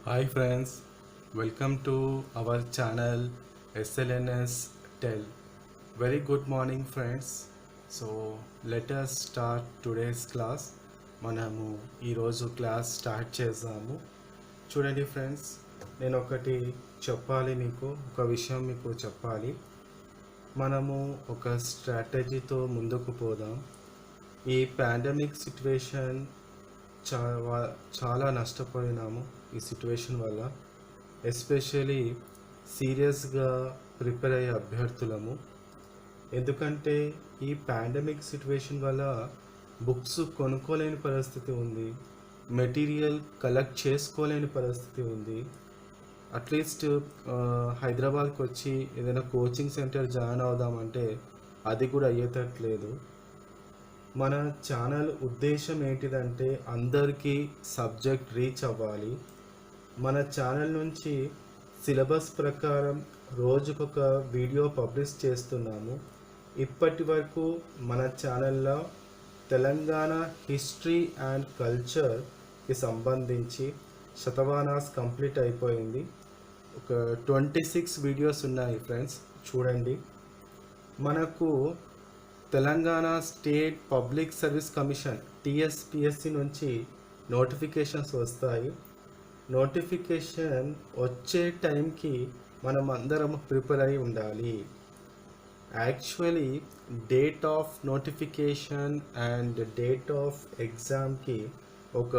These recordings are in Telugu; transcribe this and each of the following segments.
Hi friends, welcome to our channel SLNS Tell. Very good morning friends. So let us start today's class. మనము ఈరోజు క్లాస్ స్టార్ట్ చేద్దాము. చూడండి ఫ్రెండ్స్, నేను ఒకటి చెప్పాలి, మీకు ఒక విషయం మీకు చెప్పాలి. మనము ఒక స్ట్రాటజీతో ముందుకు పోదాం. ఈ పాండమిక్ సిచ్యువేషన్ చాలా నష్టపోయినాము ఈ సిచ్యువేషన్ వల్ల. ఎస్పెషలీ సీరియస్గా ప్రిపేర్ అయ్యే అభ్యర్థులము. ఎందుకంటే ఈ పాండమిక్ సిచ్యువేషన్ వల్ల బుక్స్ కొనుక్కోలేని పరిస్థితి ఉంది, మెటీరియల్ కలెక్ట్ చేసుకోలేని పరిస్థితి ఉంది. అట్లీస్ట్ హైదరాబాద్కి వచ్చి ఏదైనా కోచింగ్ సెంటర్ జాయిన్ అవుదామంటే అది కూడా అయ్యేటట్లేదు. మన ఛానల్ ఉద్దేశం ఏంటిదంటే అందరికీ సబ్జెక్ట్ రీచ్ అవ్వాలి. మన ఛానల్ నుంచి సిలబస్ ప్రకారం రోజుకొక వీడియో పబ్లిష్ చేస్తున్నాము. ఇప్పటి వరకు మన ఛానల్లో తెలంగాణ హిస్టరీ అండ్ కల్చర్కి సంబంధించి శతవానాస్ కంప్లీట్ అయిపోయింది. ఒక 26 వీడియోస్ ఉన్నాయి ఫ్రెండ్స్, చూడండి. మనకు Telangana state public service commission TSPSC నుంచి నోటిఫికేషన్స్ వస్తాయి. నోటిఫికేషన్ వచ్చే టైంకి మనం అందరం ప్రిపేర్ అయి ఉండాలి. Actually date of notification and date of ఎగ్జామ్కి ఒక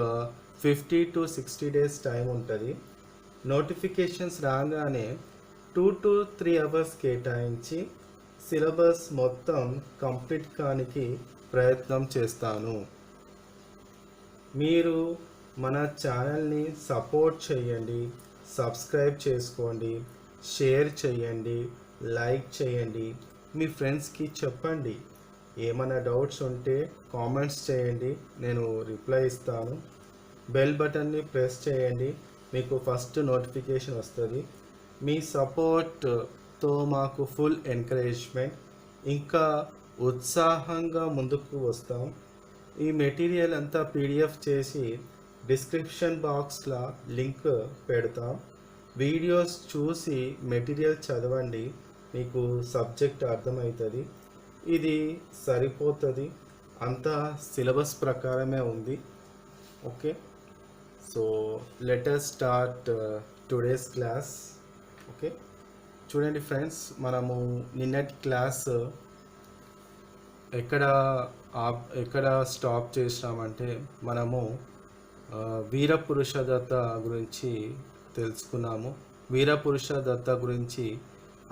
50 to 60 డేస్ టైం ఉంటుంది. నోటిఫికేషన్స్ రాగానే 2 to 3 అవర్స్ కేటాయించి సిలబస్ మొత్తం కంప్లీట్ కానికి ప్రయత్నం చేస్తాను. మీరు మన ఛానల్ని సపోర్ట్ చేయండి, సబ్స్క్రైబ్ చేసుకోండి, షేర్ చేయండి, లైక్ చేయండి, మీ ఫ్రెండ్స్కి చెప్పండి. ఏమైనా డౌట్స్ ఉంటే కామెంట్స్ చేయండి, నేను రిప్లై ఇస్తాను. బెల్ బటన్ని ప్రెస్ చేయండి, మీకు ఫస్ట్ నోటిఫికేషన్ వస్తుంది. మీ సపోర్ట్తో మాకు ఫుల్ ఎంకరేజ్మెంట్, ఇంకా ఉత్సాహంగా ముందుకు వస్తాం. ఈ మెటీరియల్ అంతా పీడిఎఫ్ చేసి డిస్క్రిప్షన్ బాక్స్లో లింక్ పెడతాం. వీడియోస్ చూసి మెటీరియల్ చదవండి, మీకు సబ్జెక్ట్ అర్థమవుతుంది. ఇది సరిపోతుంది, అంతా సిలబస్ ప్రకారమే ఉంది. Okay, so let us start today's class. Okay, చూడండి ఫ్రెండ్స్, మనము నిన్నటి క్లాస్ ఎక్కడ స్టాప్ చేసినామంటే మనము వీరపురుష దత్త గురించి తెలుసుకున్నాము. వీరపురుష దత్త గురించి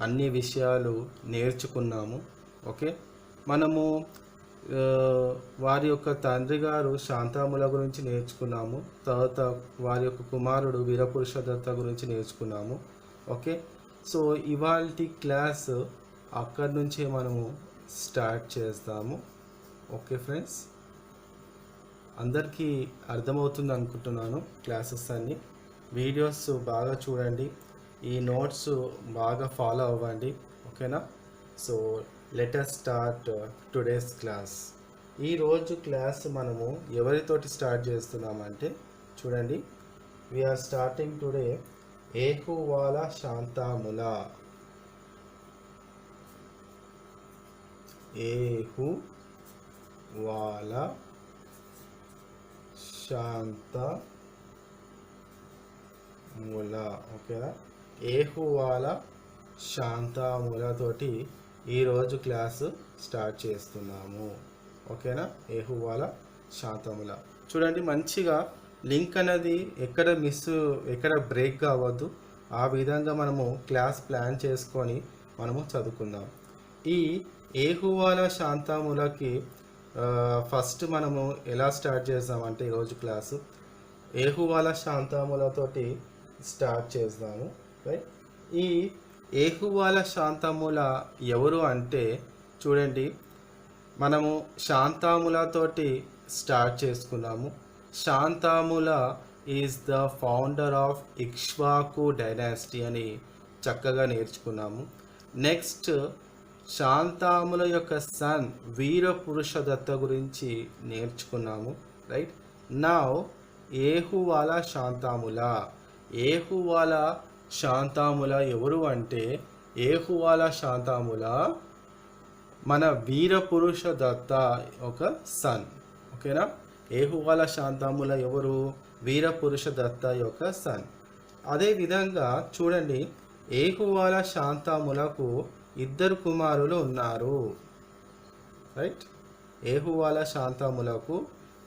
అన్ని విషయాలు నేర్చుకున్నాము. ఓకే, మనము వారి యొక్క తండ్రి గారు శాంతాముల గురించి నేర్చుకున్నాము. తర్వాత వారి యొక్క కుమారుడు వీరపురుష దత్త గురించి నేర్చుకున్నాము. ఓకే, సో ఇవాల్టి క్లాస్ అక్కడి నుంచే మనము స్టార్ట్ చేస్తాము. ఓకే ఫ్రెండ్స్, అందరికీ అర్థమవుతుంది అనుకుంటున్నాను క్లాసెస్ అన్నీ. వీడియోస్ బాగా చూడండి, ఈ నోట్స్ బాగా ఫాలో అవ్వండి. ఓకేనా? So let us start today's class. ఈరోజు క్లాస్ మనము ఎవరితోటి స్టార్ట్ చేస్తున్నామంటే చూడండి, we are starting today ఏహువాల Shantamula. ఏహువాల Santamula. ఓకేనా? ఏహువాల శాంతముల తోటి ఈరోజు క్లాసు స్టార్ట్ చేస్తున్నాము. ఓకేనా? ఏహువాల శాంతముల. చూడండి, మంచిగా లింక్ అనేది ఎక్కడ బ్రేక్ కావద్దు. ఆ విధంగా మనము క్లాస్ ప్లాన్ చేసుకొని మనము చదువుకుందాం. ఈ ఏహువాల శాంతములకి ఫస్ట్ మనము ఎలా స్టార్ట్ చేద్దామంటే ఈరోజు క్లాసు ఏహువాల శాంతములతోటి స్టార్ట్ చేద్దాము. రైట్? ఈ ఏహువాల శాంతముల ఎవరు అంటే చూడండి, మనము శాంతాములతోటి స్టార్ట్ చేసుకున్నాము. Shantamula is the founder of Ikshvaku dynasty అని చక్కగా నేర్చుకున్నాము. నెక్స్ట్ శాంతాముల యొక్క సన్ వీరపురుష దత్త గురించి నేర్చుకున్నాము. రైట్? నౌ ఏహువాల శాంతాముల ఏహువాల శాంతాముల ఎవరు అంటే, ఏహువాల శాంతాముల మన వీరపురుష దత్త ఒక సన్. ఓకేనా? ఏహువాల శాంతాముల ఎవరు? వీరపురుష దత్త యొక్క సన్. అదేవిధంగా చూడండి, ఏహువాల శాంతాములకు 2 కుమారులు ఉన్నారు. రైట్? ఏహువాల శాంతాములకు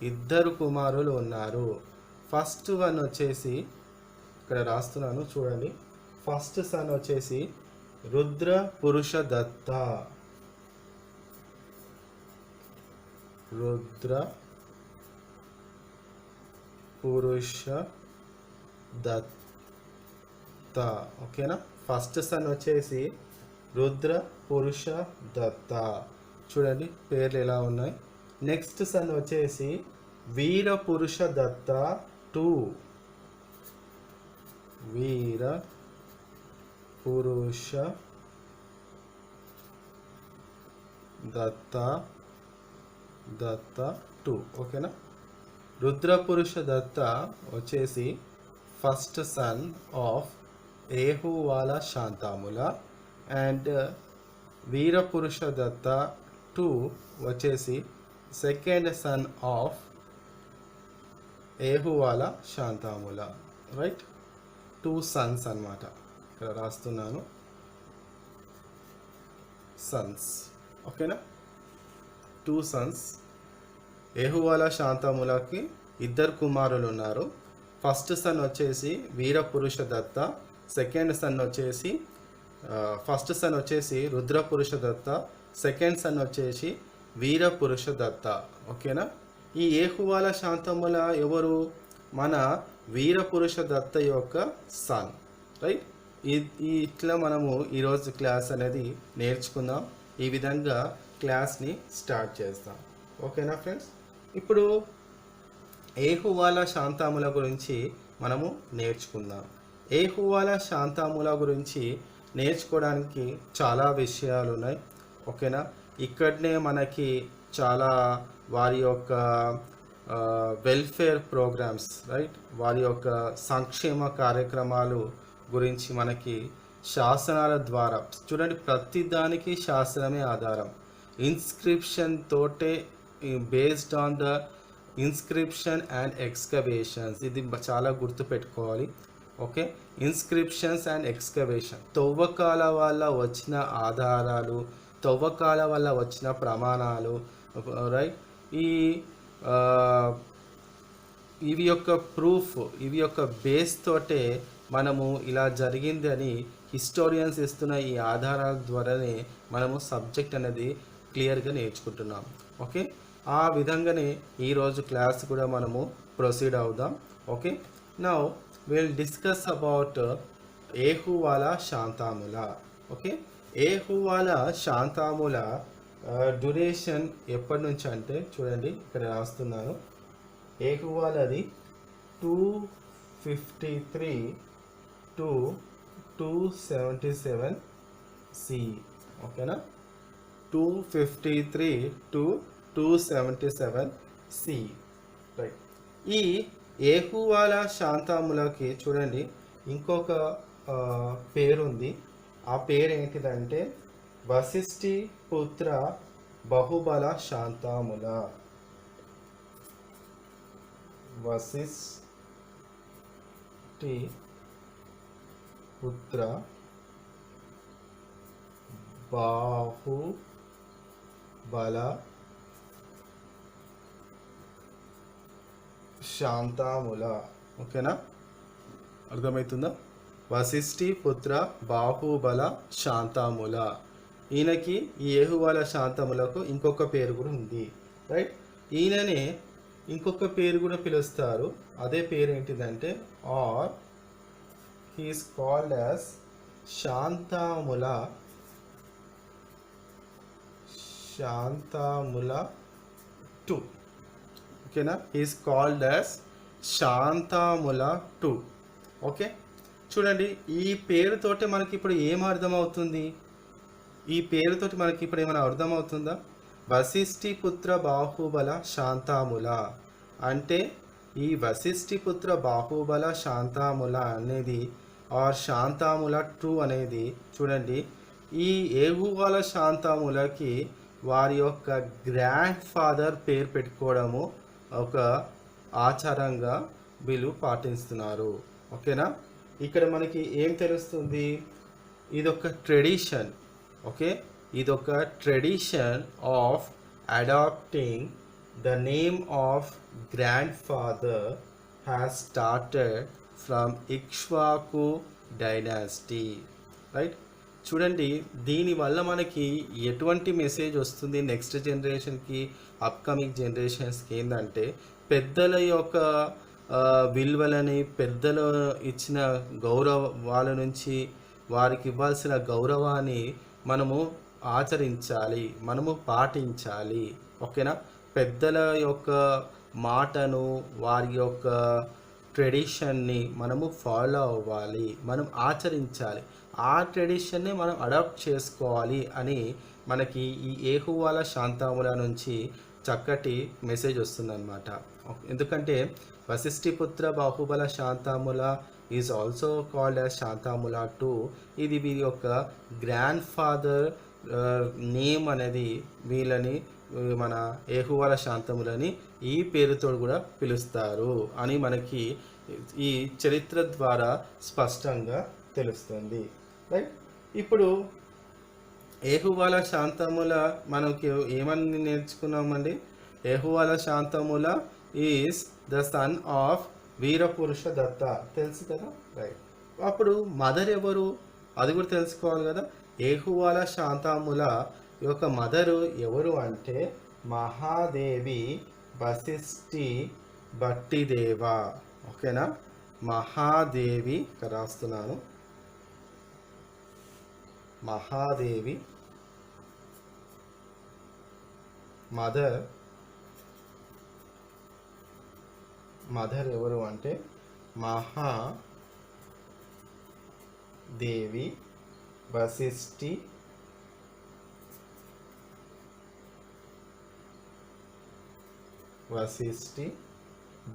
2 కుమారులు ఉన్నారు. ఫస్ట్ వన్ వచ్చేసి ఇక్కడ రాస్తున్నాను చూడండి. ఫస్ట్ సన్ వచ్చేసి రుద్ర పురుష దత్త. రుద్ర పురుష దత్త. ఓకేనా? ఫస్ట్ సన్ వచ్చేసి రుద్ర పురుష దత్త. చూడండి పేర్లు ఎలా ఉన్నాయి. నెక్స్ట్ సన్ వచ్చేసి వీర పురుష దత్త 2. వీర పురుష దత్త 2. ఓకేనా? రుద్ర పురుష దత్త వచ్చేసి first son of Ehuvala Shantamula, and Virapurusha Datta 2 వచ్చేసి second son of Ehuvala Shantamula. Right? 2 sons అన్నమాట. ఇక్కడ రాస్తున్నాను సన్స్. ఓకేనా? 2 సన్స్. ఏహువాల శాంతాములకి 2 కుమారులు ఉన్నారు. ఫస్ట్ సన్ వచ్చేసి వీరపురుష దత్త, సెకండ్ సన్ వచ్చేసి ఫస్ట్ సన్ వచ్చేసి రుద్రపురుష దత్త, సెకండ్ సన్ వచ్చేసి వీరపురుష దత్త. ఓకేనా? ఈ ఏహువాల శాంతముల ఎవరు? మన వీరపురుష దత్త యొక్క సన్. రైట్? ఇట్లా మనము ఈరోజు క్లాస్ అనేది నేర్చుకుందాం. ఈ విధంగా క్లాస్ని స్టార్ట్ చేస్తాం. ఓకేనా ఫ్రెండ్స్? ఇప్పుడు ఏహువాల శాంతాముల గురించి మనము నేర్చుకుందాం. ఏహువాల శాంతాముల గురించి నేర్చుకోవడానికి చాలా విషయాలు ఉన్నాయి. ఓకేనా? ఇక్కడనే మనకి చాలా వారి యొక్క వెల్ఫేర్ ప్రోగ్రామ్స్, రైట్, వారి యొక్క సంక్షేమ కార్యక్రమాలు గురించి మనకి శాసనాల ద్వారా చూడండి. ప్రతి దానికి శాసనమే ఆధారం. ఇన్స్క్రిప్షన్ తోటే, based on the inscription and excavations. ఇది చాలా గుర్తుపెట్టుకోవాలి. ఓకే? ఇన్స్క్రిప్షన్స్ అండ్ ఎక్స్కవేషన్, తవ్వకాల వల్ల వచ్చిన ఆధారాలు, తవ్వకాల వల్ల వచ్చిన ప్రమాణాలు. రైట్? ఇవి యొక్క ప్రూఫ్, ఇవి యొక్క బేస్ తోటే మనము ఇలా జరిగింది అని హిస్టోరియన్స్ ఇస్తున్న ఈ ఆధారాల ద్వారానే మనము సబ్జెక్ట్ అనేది క్లియర్గా నేర్చుకుంటున్నాం. ఓకే? ఆ విధంగానే ఈరోజు క్లాస్ కూడా మనము ప్రొసీడ్ అవుదాం. Okay? Now will discuss about Ehuvala Shantamula. Okay? Ehuvala Shantamula duration ఎప్పటి నుంచి అంటే చూడండి, ఇక్కడ రాస్తున్నాను. ఏహువాలది 253 to 277 CE. ఓకేనా? 253 to 277 CE. రైట్? ఈ ఏహువాల శాంతాములకి చూడండి ఇంకొక పేరుంది. ఆ పేరు ఏంటిదంటే వశిష్ఠి పుత్ర బహుబల శాంతాముల. వశిష్ఠి పుత్ర బాహుబల శాంతాముల. ఓకేనా? అర్థమవుతుందా? వశిష్ఠి పుత్ర బాహుబల శాంతాముల. ఈయనకి ఈ ఏహువాల శాంతములకు ఇంకొక పేరు కూడా ఉంది. రైట్? ఈయననే ఇంకొక పేరు కూడా పిలుస్తారు. అదే పేరు ఏంటిదంటే or he's called as Shantamula. Shantamula 2. ఓకేనా? He's called as Shantamula 2. Okay? చూడండి, ఈ పేరుతోటి మనకి ఇప్పుడు ఏం అర్థమవుతుంది? ఈ పేరుతోటి మనకి ఇప్పుడు ఏమైనా అర్థమవుతుందా? వశిష్ఠి పుత్ర బాహుబల శాంతాముల అంటే ఈ వశిష్ఠిపుత్ర బాహుబల శాంతాముల అనేది ఆర్ శాంతాముల 2 అనేది చూడండి, ఈ ఏహువాల శాంతాములకి వారి యొక్క గ్రాండ్ ఫాదర్ పేరు పెట్టుకోవడము ఒక ఆచారంగా వీళ్ళు పాటిస్తున్నారు. ఓకేనా, ఇక్కడ మనకి ఏం తెలుస్తుంది, ఇదొక ట్రెడిషన్. ఓకే, ఇదొక tradition of adapting the name of grandfather has started from Ikshvaku dynasty, right? చూడండి, దీనివల్ల మనకి ఎటువంటి మెసేజ్ వస్తుంది నెక్స్ట్ జనరేషన్కి, అప్కమింగ్ జనరేషన్స్కి ఏంటంటే, పెద్దల యొక్క విలువలని, పెద్దలు ఇచ్చిన గౌరవాల నుంచి వారికి ఇవ్వాల్సిన గౌరవాన్ని మనము ఆచరించాలి, మనము పాటించాలి. ఓకేనా, పెద్దల యొక్క మాటను, వారి యొక్క ట్రెడిషన్ని మనము ఫాలో అవ్వాలి, మనం ఆచరించాలి, ఆ ట్రెడిషన్ని మనం అడాప్ట్ చేసుకోవాలి అని మనకి ఈ ఏహువాల శాంతాముల నుంచి చక్కటి మెసేజ్ వస్తుందన్నమాట. ఎందుకంటే Vashishthiputra Bahubala Shantamula is also called as Shantamula 2. ఇది వీరి యొక్క గ్రాండ్ ఫాదర్ నేమ్ అనేది వీళ్ళని మన ఏహువాల శాంతములని ఈ పేరుతో కూడా పిలుస్తారు అని మనకి ఈ చరిత్ర ద్వారా స్పష్టంగా తెలుస్తుంది. రైట్, ఇప్పుడు ఏహువాల శాంతముల మనకి ఏమని నేర్చుకున్నామండి, Ehuvala Shantamula is the son of Virapurusha Datta, తెలుసు కదా. రైట్, అప్పుడు మదర్ ఎవరు అది కూడా తెలుసుకోవాలి కదా. ఏహువాల శాంతముల యొక్క మదరు ఎవరు అంటే మహాదేవి వశిష్ఠి భట్టిదేవ. ఓకేనా, మహాదేవి రాస్తున్నాను, మహాదేవి మదర్ ఎవరు అంటే Mahadevi Vashishthi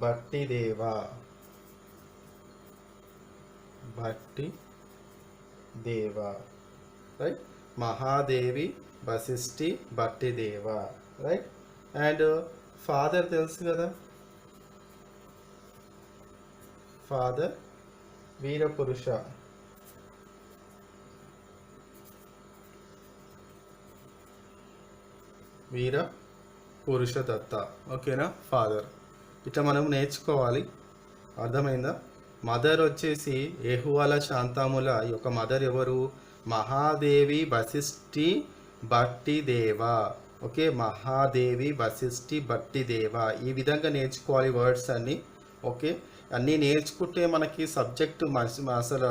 Bhattideva. Right, Mahadevi Vashishthi Bhattideva. Right, and father తెలుసు కదా, ఫాదర్ వీరపురుష దత్త. ఓకేనా, ఫాదర్ ఇట్లా మనం నేర్చుకోవాలి, అర్థమైందా. మదర్ వచ్చేసి ఏహువాల శాంతాముల యొక్క మదర్ ఎవరు, మహాదేవి వశిష్ఠి భట్టిదేవ. ఓకే, మహాదేవి వశిష్ఠి భట్టిదేవ. ఈ విధంగా నేర్చుకోవాలి వర్డ్స్ అన్నీ. ఓకే, అన్నీ నేర్చుకుంటే మనకి సబ్జెక్టు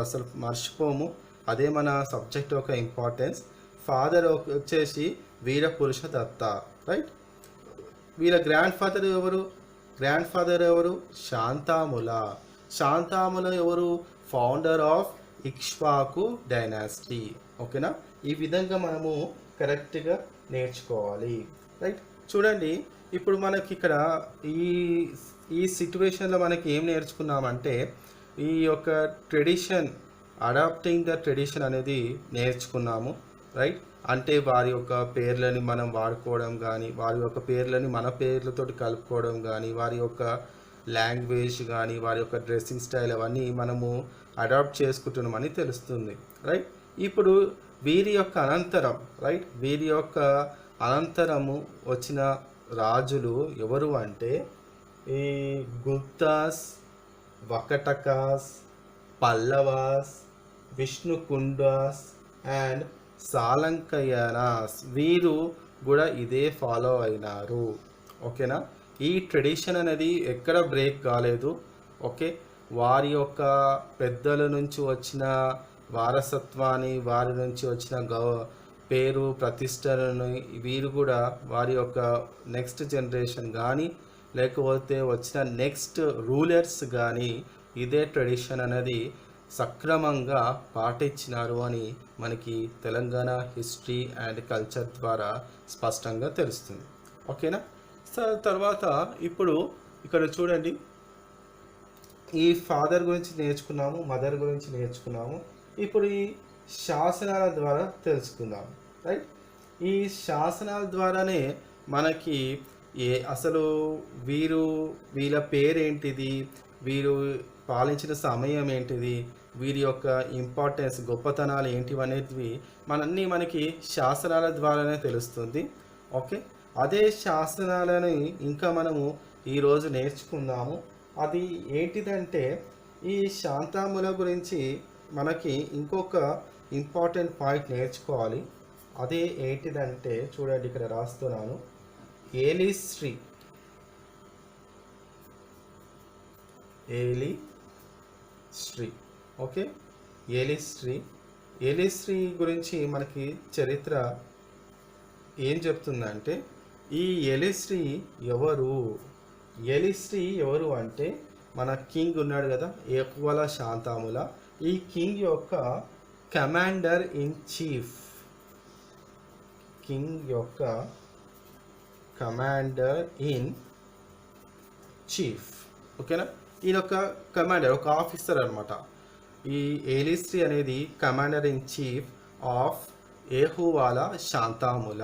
అసలు మర్చిపోము, అదే మన సబ్జెక్ట్ యొక్క ఇంపార్టెన్స్. ఫాదర్ వచ్చేసి వీరపురుష దత్త. రైట్, వీళ్ళ గ్రాండ్ ఫాదర్ ఎవరు, శాంతాముల. శాంతాముల ఎవరు, ఫౌండర్ ఆఫ్ ఇక్ష్వాకు డైనాసిటీ. ఓకేనా, ఈ విధంగా మనము కరెక్ట్గా నేర్చుకోవాలి. రైట్, చూడండి, ఇప్పుడు మనకి ఇక్కడ ఈ సిచ్యువేషన్లో మనకి ఏం నేర్చుకున్నామంటే, ఈ యొక్క ట్రెడిషన్, అడాప్టింగ్ ద ట్రెడిషన్ అనేది నేర్చుకున్నాము. రైట్, అంటే వారి యొక్క పేర్లని మనం వాడుకోవడం కానీ, వారి యొక్క పేర్లని మన పేర్లతో కలుపుకోవడం కానీ, వారి యొక్క లాంగ్వేజ్ కానీ, వారి యొక్క డ్రెస్సింగ్ స్టైల్ అవన్నీ మనము అడాప్ట్ చేసుకుంటున్నామని తెలుస్తుంది. రైట్, ఇప్పుడు వీరి యొక్క అనంతరము వచ్చిన రాజులు ఎవరు అంటే ఈ గుప్తాస్, వకటకాస్, పల్లవాస్, విష్ణుకుండాస్ అండ్ సాలంకయనాస్. వీరు కూడా ఇదే ఫాలో అయినారు. ఓకేనా, ఈ ట్రెడిషన్ అనేది ఎక్కడ బ్రేక్ కాలేదు. ఓకే, వారి యొక్క పెద్దల నుంచి వచ్చిన వారసత్వాన్ని, వారి నుంచి వచ్చిన పేరు ప్రతిష్టలను వీరు కూడా వారి యొక్క నెక్స్ట్ జనరేషన్ కానీ, లేకపోతే వచ్చిన నెక్స్ట్ రూలర్స్ కానీ ఇదే ట్రెడిషన్ అనేది సక్రమంగా పాటించినారు అని మనకి తెలంగాణ హిస్టరీ అండ్ కల్చర్ ద్వారా స్పష్టంగా తెలుస్తుంది. ఓకేనా, తర్వాత ఇప్పుడు ఇక్కడ చూడండి, ఈ ఫాదర్ గురించి నేర్చుకున్నాము, మదర్ గురించి నేర్చుకున్నాము. ఇప్పుడు ఈ శాసనాల ద్వారా తెలుసుకుందాం. రైట్. ఈ శాసనాల ద్వారానే మనకి అసలు వీళ్ళ పేరేంటిది, వీరు పాలించిన సమయం ఏంటిది, వీరి యొక్క ఇంపార్టెన్స్, గొప్పతనాలు ఏంటివనేటివి మనకి శాసనాల ద్వారానే తెలుస్తుంది. ఓకే. అదే శాసనాలని ఇంకా మనము ఈరోజు నేర్చుకుందాము. అది ఏంటిదంటే ఈ శాంతాముల గురించి మనకి ఇంకొక ఇంపార్టెంట్ పాయింట్ నేర్చుకోవాలి. అదే ఏంటిదంటే చూడండి, ఇక్కడ రాస్తున్నాను. ఏలిశ్రీ ఓకే. ఏలిశ్రీ గురించి మనకి చరిత్ర ఏం చెప్తుందంటే, ఈ ఏలిశ్రీ ఎవరు అంటే మన కింగ్ ఉన్నాడు కదా, ఏకువల శాంతాముల. ఈ కింగ్ యొక్క కమాండర్ ఇన్ చీఫ్. ఓకేనా. ఈయన ఒక కమాండర్, ఒక ఆఫీసర్ అనమాట. ఈ ఏలిశ్రీ అనేది commander in chief of Ehuvala Shantamula.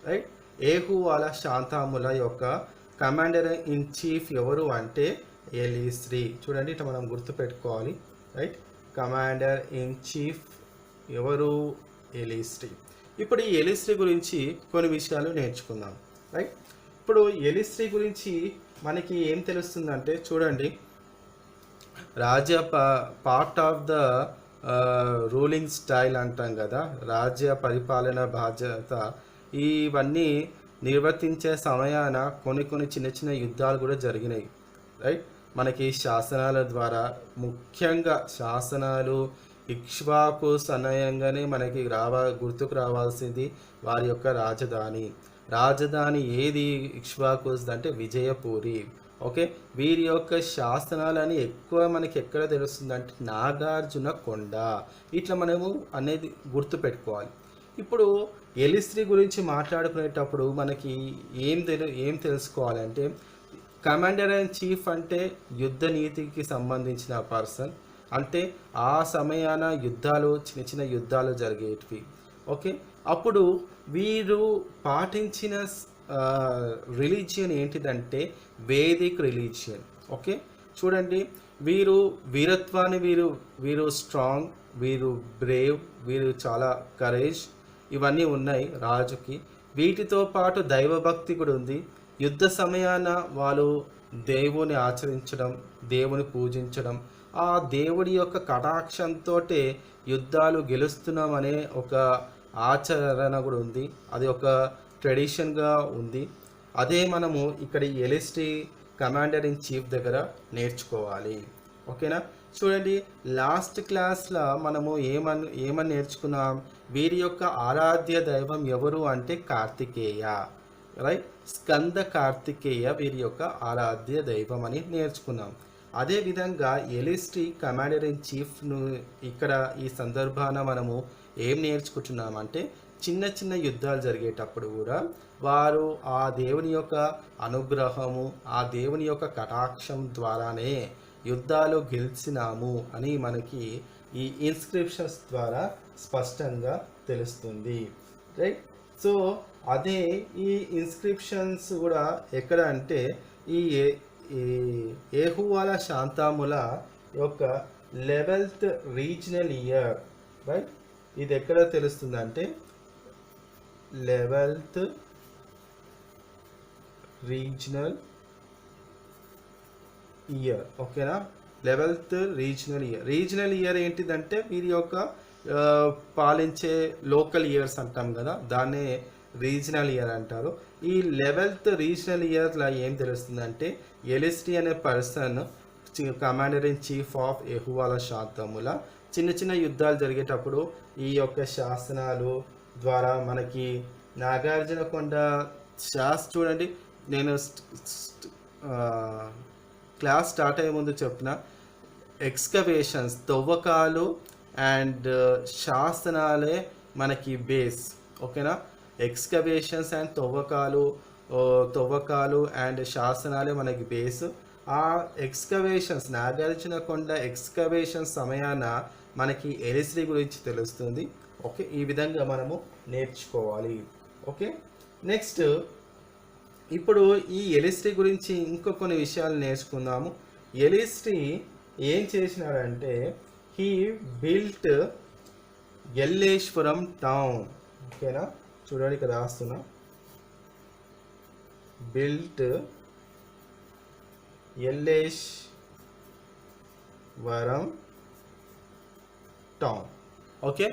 Right. Ehuvala Shantamula యొక్క కమాండర్ ఇన్ చీఫ్ ఎవరు అంటే ఏలిశ్రీ. చూడండి, ఇట్లా మనం గుర్తుపెట్టుకోవాలి. రైట్. కమాండర్ ఇన్ చీఫ్ ఎవరు? ఏలిశ్రీ. ఇప్పుడు ఈ ఏలిశ్రీ గురించి కొన్ని విషయాలు నేర్చుకుందాం. రైట్. ఇప్పుడు ఏలిశ్రీ గురించి మనకి ఏం తెలుస్తుందంటే చూడండి, part of the ruling style అంటాం కదా, రాజ్య పరిపాలన బాధ్యత, ఇవన్నీ నిర్వర్తించే సమయాన కొన్ని చిన్న చిన్న యుద్ధాలు కూడా జరిగినాయి. రైట్. మనకి శాసనాల ద్వారా, ముఖ్యంగా శాసనాలు ఇక్ష్వాకు సనయంగానే మనకి గుర్తుకు రావాల్సింది వారి యొక్క రాజధాని ఏది ఇక్ష్వాకుస్ అంటే విజయపూరి. ఓకే. వీరి యొక్క శాసనాలని ఎక్కువ మనకి ఎక్కడ తెలుస్తుంది అంటే నాగార్జున కొండ. ఇట్లా మనము అనేది గుర్తుపెట్టుకోవాలి. ఇప్పుడు ఏలిశ్రీ గురించి మాట్లాడుకునేటప్పుడు మనకి ఏం తెలుసుకోవాలంటే, కమాండర్ ఇన్ చీఫ్ అంటే యుద్ధ నీతికి సంబంధించిన పర్సన్. అంటే ఆ సమయాన చిన్న చిన్న యుద్ధాలు జరిగేటివి. ఓకే. అప్పుడు వీరు పాటించిన రిలీజియన్ ఏంటిదంటే వేదిక్ రిలీజియన్. ఓకే. చూడండి, వీరత్వాన్ని వీరు స్ట్రాంగ్, వీరు బ్రేవ్, వీరు చాలా కరేజ్, ఇవన్నీ ఉన్నాయి రాజుకి. వీటితో పాటు దైవభక్తి కూడా ఉంది. యుద్ధ సమయాన వాళ్ళు దేవుని ఆచరించడం, దేవుని పూజించడం, ఆ దేవుడి యొక్క కటాక్షంతో యుద్ధాలు గెలుస్తున్నామనే ఒక ఆచరణ కూడా ఉంది. అది ఒక ట్రెడిషన్గా ఉంది. అదే మనము ఇక్కడ ఏలిశ్రీ కమాండర్ ఇన్ చీఫ్ దగ్గర నేర్చుకోవాలి. ఓకేనా. చూడండి, లాస్ట్ క్లాస్లో మనము ఏమని నేర్చుకున్నాం, వీరి యొక్క ఆరాధ్య దైవం ఎవరు అంటే కార్తికేయ. రైట్. స్కంద కార్తికేయ వీరి యొక్క ఆరాధ్య దైవం అని నేర్చుకున్నాం. అదేవిధంగా ఏలిశ్రీ కమాండర్ ఇన్ చీఫ్ను ఇక్కడ ఈ సందర్భాన మనము ఏం నేర్చుకుంటున్నామంటే, చిన్న చిన్న యుద్ధాలు జరిగేటప్పుడు కూడా వారు ఆ దేవుని యొక్క అనుగ్రహము, ఆ దేవుని యొక్క కటాక్షం ద్వారానే యుద్ధాలు గెలిచినాము అని మనకి ఈ ఇన్స్క్రిప్షన్స్ ద్వారా స్పష్టంగా తెలుస్తుంది. రైట్. సో అదే ఈ ఇన్స్క్రిప్షన్స్ కూడా ఎక్కడ అంటే ఈ ఏహువాల శాంతాముల యొక్క 11th రీజనల్ ఇయర్. రైట్. ఇది ఎక్కడ తెలుస్తుందంటే 11th రీజనల్ ఇయర్. ఓకేనా. 11th రీజనల్ ఇయర్ ఏంటిదంటే వీరి యొక్క పాలించే లోకల్ ఇయర్స్ అంటాం కదా, దాన్నే రీజనల్ ఇయర్ అంటారు. ఈ 11th రీజనల్ ఇయర్లో ఏం తెలుస్తుందంటే, ఏలిశ్రీ అనే person commander in chief of Ehuvala Shantamula చిన్న చిన్న యుద్ధాలు జరిగేటప్పుడు ఈ యొక్క శాసనాలు ద్వారా మనకి నాగార్జున కొండ చూడండి, నేను క్లాస్ స్టార్ట్ అయ్యే ముందు చెప్పిన ఎక్స్కవేషన్స్, తవ్వకాలు అండ్ శాసనాలే మనకి బేస్. ఓకేనా. ఎక్స్కవేషన్స్ అండ్ తవ్వకాలు అండ్ శాసనాలే మనకి బేస్. ఆ ఎక్స్కవేషన్స్ నాగార్జునకొండ ఎక్స్కవేషన్ సమయాన మనకి ఎలిశ్రీ గురించి తెలుస్తుంది. ఓకే, ఈ విధంగా మనము నేర్చుకోవాలి. ఓకే, నెక్స్ట్ ఇప్పుడు ఈ ఎలిశ్రీ గురించి ఇంకో కొన్ని విషయాలు నేర్చుకుందాము. ఎలిశ్రీ ఏం చేసినాడంటే హీ బిల్ట్ ఎల్లేశ్వరం టౌన్. ఓకేనా, చూడండి ఇక్కడ రాస్తున్నా, built Elleswaram town. Okay,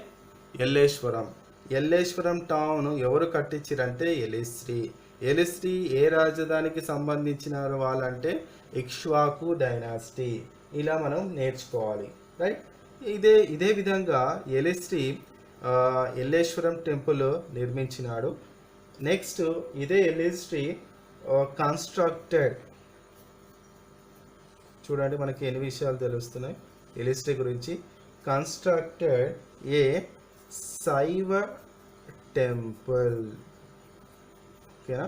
Elleswaram town ఎవరు కట్టించారంటే ఎలిశ్రీ. ఎలిశ్రీ ఏ రాజధానికి సంబంధించిన వాళ్ళంటే ఇక్ష్వాకు డైనాసిటీ. ఇలా మనం నేర్చుకోవాలి, రైట్. ఇదే విధంగా ఎలిశ్రీ ఎల్లేశ్వరం టెంపుల్ నిర్మించినాడు. నెక్స్ట్ ఇదే ఎలిశ్రీ కన్స్ట్రక్టెడ్, చూడండి మనకి ఎన్ని విషయాలు తెలుస్తున్నాయి ఎలిశ్రీ గురించి. కన్స్ట్రక్టెడ్ ఏ శైవ టెంపుల్. ఓకేనా,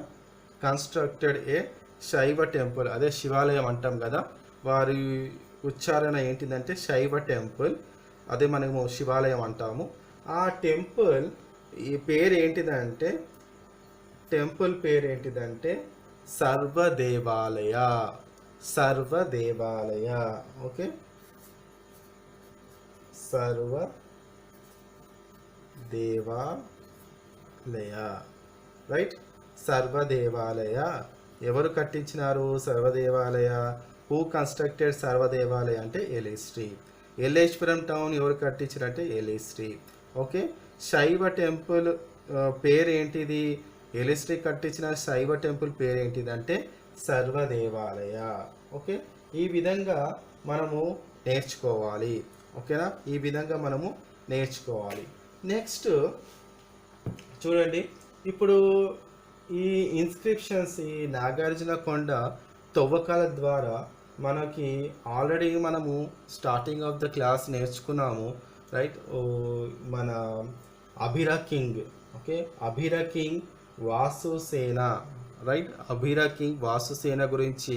కన్స్ట్రక్టెడ్ ఏ శైవ టెంపుల్, అదే శివాలయం అంటాం కదా, వారి ఉచ్చారణ ఏంటిదంటే శైవ టెంపుల్, అదే మనము శివాలయం అంటాము. ఆ టెంపుల్ ఈ పేరు ఏంటిదంటే, టెంపుల్ పేరు ఏంటిదంటే సర్వదేవాలయ. Okay, సర్వదేవాలయ, right. సర్వదేవాలయ ఎవరు కట్టించినారు? సర్వదేవాలయ. హూ కన్స్ట్రక్టెడ్ సర్వదేవాలయ అంటే ఎలిశ్రీ. ఎల్లేశ్వరం టౌన్ ఎవరు కట్టించారంటే ఎలిశ్రీ. ఓకే, శైవ టెంపుల్ పేరు ఏంటిది? ఎలిశ్రీ కట్టించిన శైవ టెంపుల్ పేరు ఏంటిది అంటే సర్వదేవాలయ. ఓకే, ఈ విధంగా మనము నేర్చుకోవాలి. ఓకేనా, ఈ విధంగా మనము నేర్చుకోవాలి. నెక్స్ట్ చూడండి, ఇప్పుడు ఈ ఇన్స్క్రిప్షన్స్, ఈ నాగార్జునకొండ తవ్వకాల ద్వారా మనకి ఆల్రెడీ మనము స్టార్టింగ్ ఆఫ్ ద క్లాస్ నేర్చుకున్నాము, రైట్. మన Abhira king, okay, Abhira king Vasusena, right. Abhira king Vasusena గురించి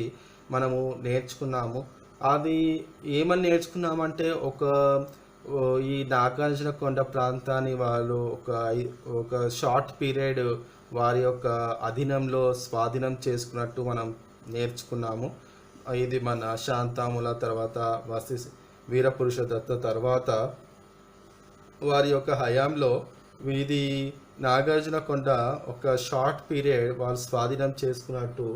మనము నేర్చుకున్నాము. అది ఏమని నేర్చుకున్నామంటే ఈ నాగార్జునకొండ ప్రాంతాన్ని వాళ్ళు ఒక షార్ట్ పీరియడ్ వారి యొక్క అధీనంలో స్వాధీనం చేసుకున్నట్టు మనం నేర్చుకున్నాము. ఇది మన శాంతాముల తర్వాత వీరపురుష దత్త తర్వాత వారి యొక్క హయాంలో ఇది నాగార్జునకొండ ఒక షార్ట్ పీరియడ్ వాళ్ళు స్వాధీనం చేసుకున్నట్టు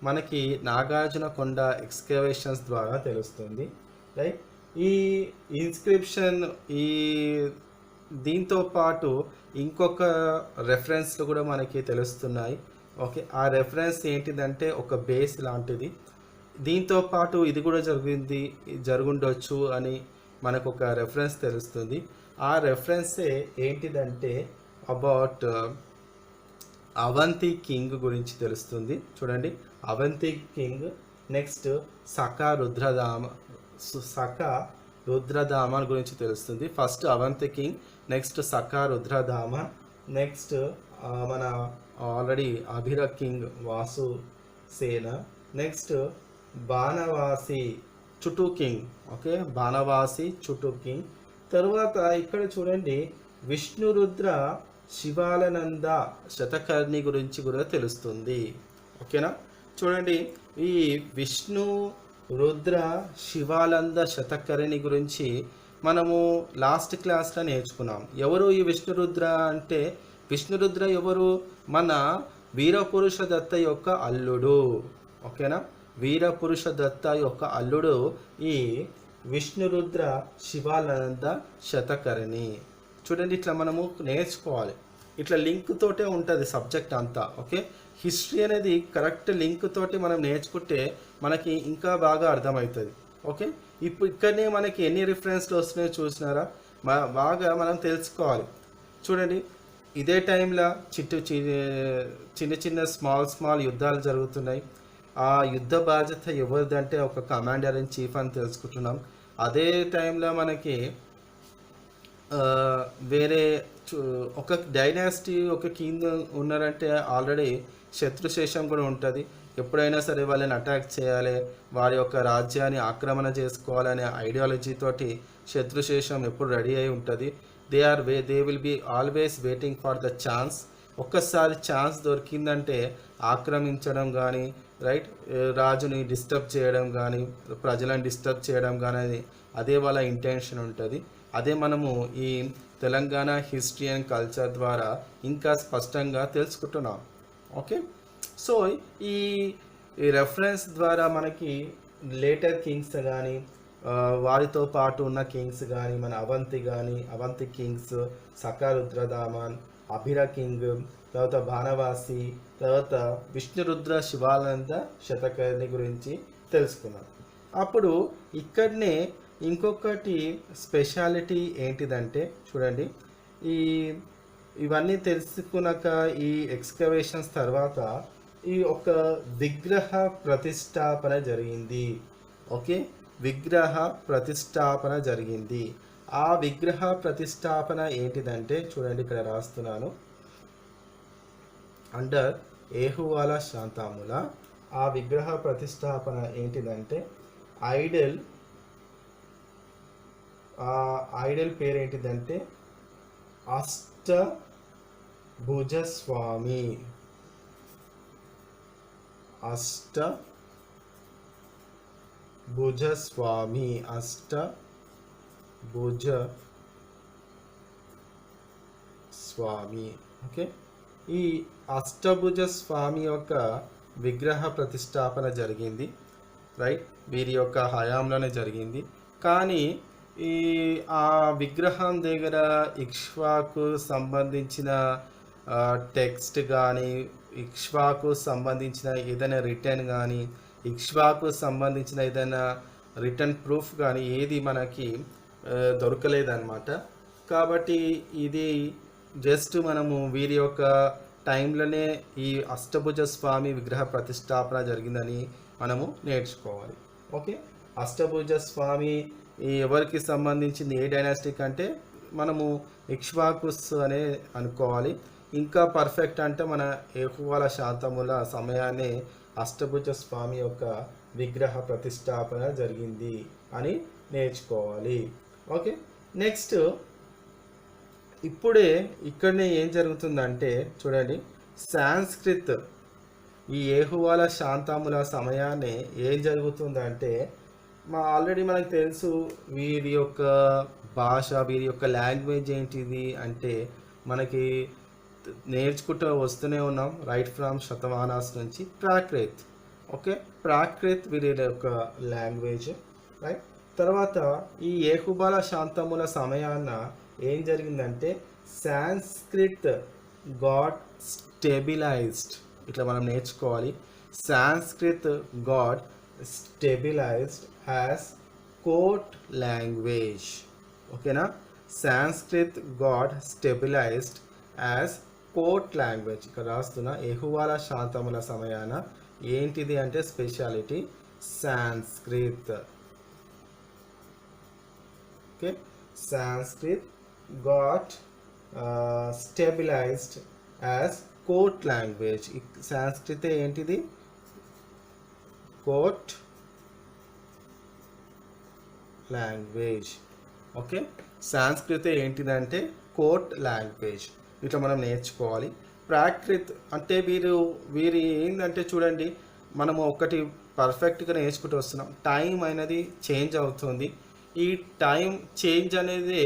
మనకి నాగార్జునకొండ ఎక్స్కవేషన్స్ ద్వారా తెలుస్తుంది, రైట్. ఈ ఇన్స్క్రిప్షన్ దీంతో పాటు ఇంకొక రెఫరెన్స్లు కూడా మనకి తెలుస్తున్నాయి. ఓకే, ఆ రెఫరెన్స్ ఏంటిదంటే ఒక బేస్ లాంటిది. దీంతో పాటు ఇది కూడా జరుగుండొచ్చు అని మనకు ఒక రెఫరెన్స్ తెలుస్తుంది. ఆ రెఫరెన్సే ఏంటిదంటే అబౌట్ అవంతి కింగ్ గురించి తెలుస్తుంది. చూడండి, అవంతి కింగ్, నెక్స్ట్ సకా రుద్రదామ గురించి తెలుస్తుంది. First Avanti king, next Saka Rudradama, next మన already Abhira king Vasusena, next Banavasi Chutu king. Okay, Banavasi Chutu king. తర్వాత ఇక్కడ చూడండి, విష్ణురుద్ర శివాలనంద శతకర్ణి గురించి కూడా తెలుస్తుంది. ఓకేనా, చూడండి, ఈ విష్ణు రుద్ర శివానంద శతకర్ణి గురించి మనము లాస్ట్ క్లాస్లో నేర్చుకున్నాం. ఎవరు ఈ విష్ణురుద్ర అంటే, విష్ణురుద్ర ఎవరు? మన వీరపురుష దత్త యొక్క అల్లుడు. ఓకేనా, వీరపురుష దత్త యొక్క అల్లుడు ఈ విష్ణురుద్ర శివానంద శతకర్ణి. చూడండి, ఇట్లా మనము నేర్చుకోవాలి. ఇట్లా లింక్ తోటే ఉంటుంది సబ్జెక్ట్ అంతా. ఓకే, హిస్టరీ అనేది కరెక్ట్ లింక్ తోటి మనం నేర్చుకుంటే మనకి ఇంకా బాగా అర్థమవుతుంది. ఓకే, ఇక్కడనే మనకి ఎన్ని రిఫరెన్స్లు వస్తున్నాయో చూసినారా? బాగా మనం తెలుసుకోవాలి. చూడండి, ఇదే టైంలో చిన్న చిన్న స్మాల్ యుద్ధాలు జరుగుతున్నాయి. ఆ యుద్ధ బాధ్యత ఎవరిదంటే ఒక కమాండర్ ఇన్ చీఫ్ అని తెలుసుకుంటున్నాం. అదే టైంలో మనకి వేరే ఒక డైనాసిటీ ఒక కింగ్ ఉన్నారంటే ఆల్రెడీ శత్రుశేషం కూడా ఉంటుంది. ఎప్పుడైనా సరే వాళ్ళని అటాక్ చేయాలి, వారి యొక్క రాజ్యాన్ని ఆక్రమణ చేసుకోవాలనే ఐడియాలజీ తోటి శత్రుశేషం ఎప్పుడు రెడీ అయి ఉంటుంది. They will be always waiting for the chance. ఒక్కసారి ఛాన్స్ దొరికిందంటే ఆక్రమించడం కానీ, రైట్, రాజుని డిస్టర్బ్ చేయడం కానీ, ప్రజలను డిస్టర్బ్ చేయడం కానీ, అదే వాళ్ళ ఇంటెన్షన్ ఉంటుంది. అదే మనము ఈ తెలంగాణ హిస్టరీ అండ్ కల్చర్ ద్వారా ఇంకా స్పష్టంగా తెలుసుకుంటున్నాం. ఓకే, సో ఈ రెఫరెన్స్ ద్వారా మనకి లేటర్ కింగ్స్ కానీ, వారితో పాటు ఉన్న కింగ్స్ కానీ, మన అవంతి కింగ్స్, సకారుద్రదామన్, అభిర కింగ్, తర్వాత బాణవాసి, తర్వాత విష్ణురుద్ర శివానంద శతకర్ణి గురించి తెలుసుకున్నాం. అప్పుడు ఇక్కడనే ఇంకొకటి స్పెషాలిటీ ఏంటిదంటే చూడండి, ఇవన్నీ తెలుసుకున్నాక ఈ ఎక్స్కవేషన్స్ తర్వాత ఈ ఒక విగ్రహ ప్రతిష్టాపన జరిగింది. ఓకే, విగ్రహ ప్రతిష్టాపన జరిగింది. ఆ విగ్రహ ప్రతిష్టాపన ఏంటిదంటే చూడండి, ఇక్కడ రాస్తున్నాను, అండర్ ఏహువాల శాంతాముల ఆ విగ్రహ ప్రతిష్టాపన ఏంటిదంటే ఐడల్ పేరు ఏంటిదంటే అష్టభుజస్వామి. అష్టభుజస్వామి. ఓకే, ఈ అష్టభుజ స్వామి యొక్క విగ్రహ ప్రతిష్టాపన జరిగింది, రైట్, వీరి యొక్క హయాంలోనే జరిగింది. కానీ ఆ విగ్రహం దగ్గర ఇక్ష్వాకు సంబంధించిన టెక్స్ట్ కానీ, ఇక్ష్వాకు సంబంధించిన ఏదైనా రిటర్న్ కానీ, ఇక్ష్వాకు సంబంధించిన ఏదైనా రిటర్న్ ప్రూఫ్ కానీ ఏది మనకి దొరకలేదన్నమాట. కాబట్టి ఇది జస్ట్ మనము వీరి యొక్క టైంలోనే ఈ అష్టభుజ స్వామి విగ్రహ ప్రతిష్టాపన జరిగిందని మనము నేర్చుకోవాలి. ఓకే, అష్టభుజ స్వామి ఎవరికి సంబంధించింది, ఏ డైనాస్టిక్ అంటే మనము ఇక్ష్వాకుస్ అనే అనుకోవాలి. ఇంకా పర్ఫెక్ట్ అంటే మన ఏహువాల శాంతముల సమయాన్ని అష్టభుజ స్వామి యొక్క విగ్రహ ప్రతిష్టాపన జరిగింది అని నేర్చుకోవాలి. ఓకే, నెక్స్ట్ ఇప్పుడే ఇక్కడనే ఏం జరుగుతుందంటే చూడండి, సాంస్క్రిత్ ఈ ఏహువాల శాంతముల సమయాన్ని ఏం జరుగుతుందంటే ఆల్రెడీ మనకు తెలుసు వీరి యొక్క భాష, వీరి యొక్క లాంగ్వేజ్ ఏంటిది అంటే మనకి నేర్చుకుంటూ వస్తూనే ఉన్నాం రైట్ ఫ్రమ్ శతవాహనాస్ నుంచి ప్రాకృత్. ఓకే, ప్రాకృత్ వీరి యొక్క లాంగ్వేజ్, రైట్. తర్వాత ఈ ఏహువాల శాంతముల సమయాన్న ఏం జరిగిందంటే సాంస్క్రిత్ గాట్ స్టెబిలైజ్డ్. ఇట్లా మనం నేర్చుకోవాలి, Sanskrit got stabilized as court language. ఓకేనా, Sanskrit got stabilized as court language. ఇక్కడ రాస్తున్న ఏహువాల శాంతముల సమయాన ఏంటిది అంటే speciality Sanskrit. Okay, Sanskrit got stabilized as court language. Sanskrit ఏంటిది, కోర్ట్ లాంగ్వేజ్. ఓకే, సాంస్క్రిట్ ఏంటిదంటే కోర్ట్ లాంగ్వేజ్. ఇట్లా మనం నేర్చుకోవాలి. ప్రాకృత్ అంటే వీరి ఏంటంటే చూడండి, మనము ఒకటి పర్ఫెక్ట్గా నేర్చుకుంటూ వస్తున్నాం, టైం అనేది చేంజ్ అవుతుంది. ఈ టైం చేంజ్ అనేది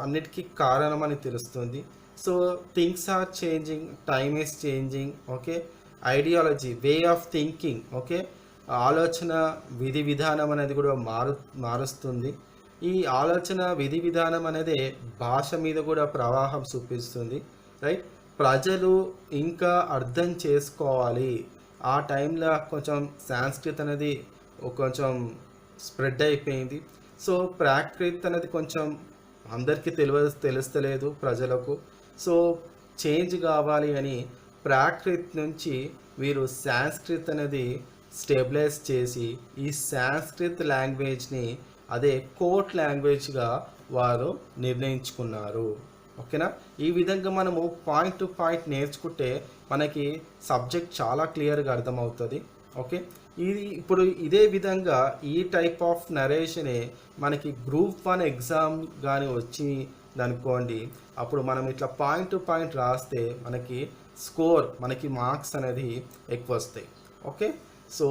అన్నిటికీ కారణం అని తెలుస్తుంది. So things are changing, time is changing. Okay, ideology, way of thinking, okay, ఆలోచన విధి విధానం అనేది కూడా మారుస్తుంది. ఈ ఆలోచన విధి విధానం అనేది భాష మీద కూడా ప్రవాహం చూపిస్తుంది, రైట్. ప్రజలు ఇంకా అర్థం చేసుకోవాలి. ఆ టైంలో కొంచెం సాంస్క్రిట్ అనేది కొంచెం స్ప్రెడ్ అయిపోయింది. సో ప్రాకృత్ అనేది కొంచెం అందరికీ తెలుస్తలేదు ప్రజలకు. సో చేంజ్ కావాలి అని ప్రాకృత్ నుంచి వీరు సాంస్క్రిట్ అనేది స్టెబిలైజ్ చేసి ఈ సాంస్క్రిట్ లాంగ్వేజ్ని అదే కోర్ట్ లాంగ్వేజ్గా వారు నిర్ణయించుకున్నారు. ఓకేనా, ఈ విధంగా మనము పాయింట్ టు పాయింట్ నేర్చుకుంటే మనకి సబ్జెక్ట్ చాలా క్లియర్గా అర్థమవుతుంది. ఓకే, ఇది ఇప్పుడు ఇదే విధంగా ఈ టైప్ ఆఫ్ నరేషనే మనకి గ్రూప్ 1 ఎగ్జామ్ కానీ వచ్చిందనుకోండి, అప్పుడు మనం ఇట్లా పాయింట్ టు పాయింట్ రాస్తే మనకి స్కోర్, మనకి మార్క్స్ అనేది ఎక్కువ వస్తాయి. Okay, so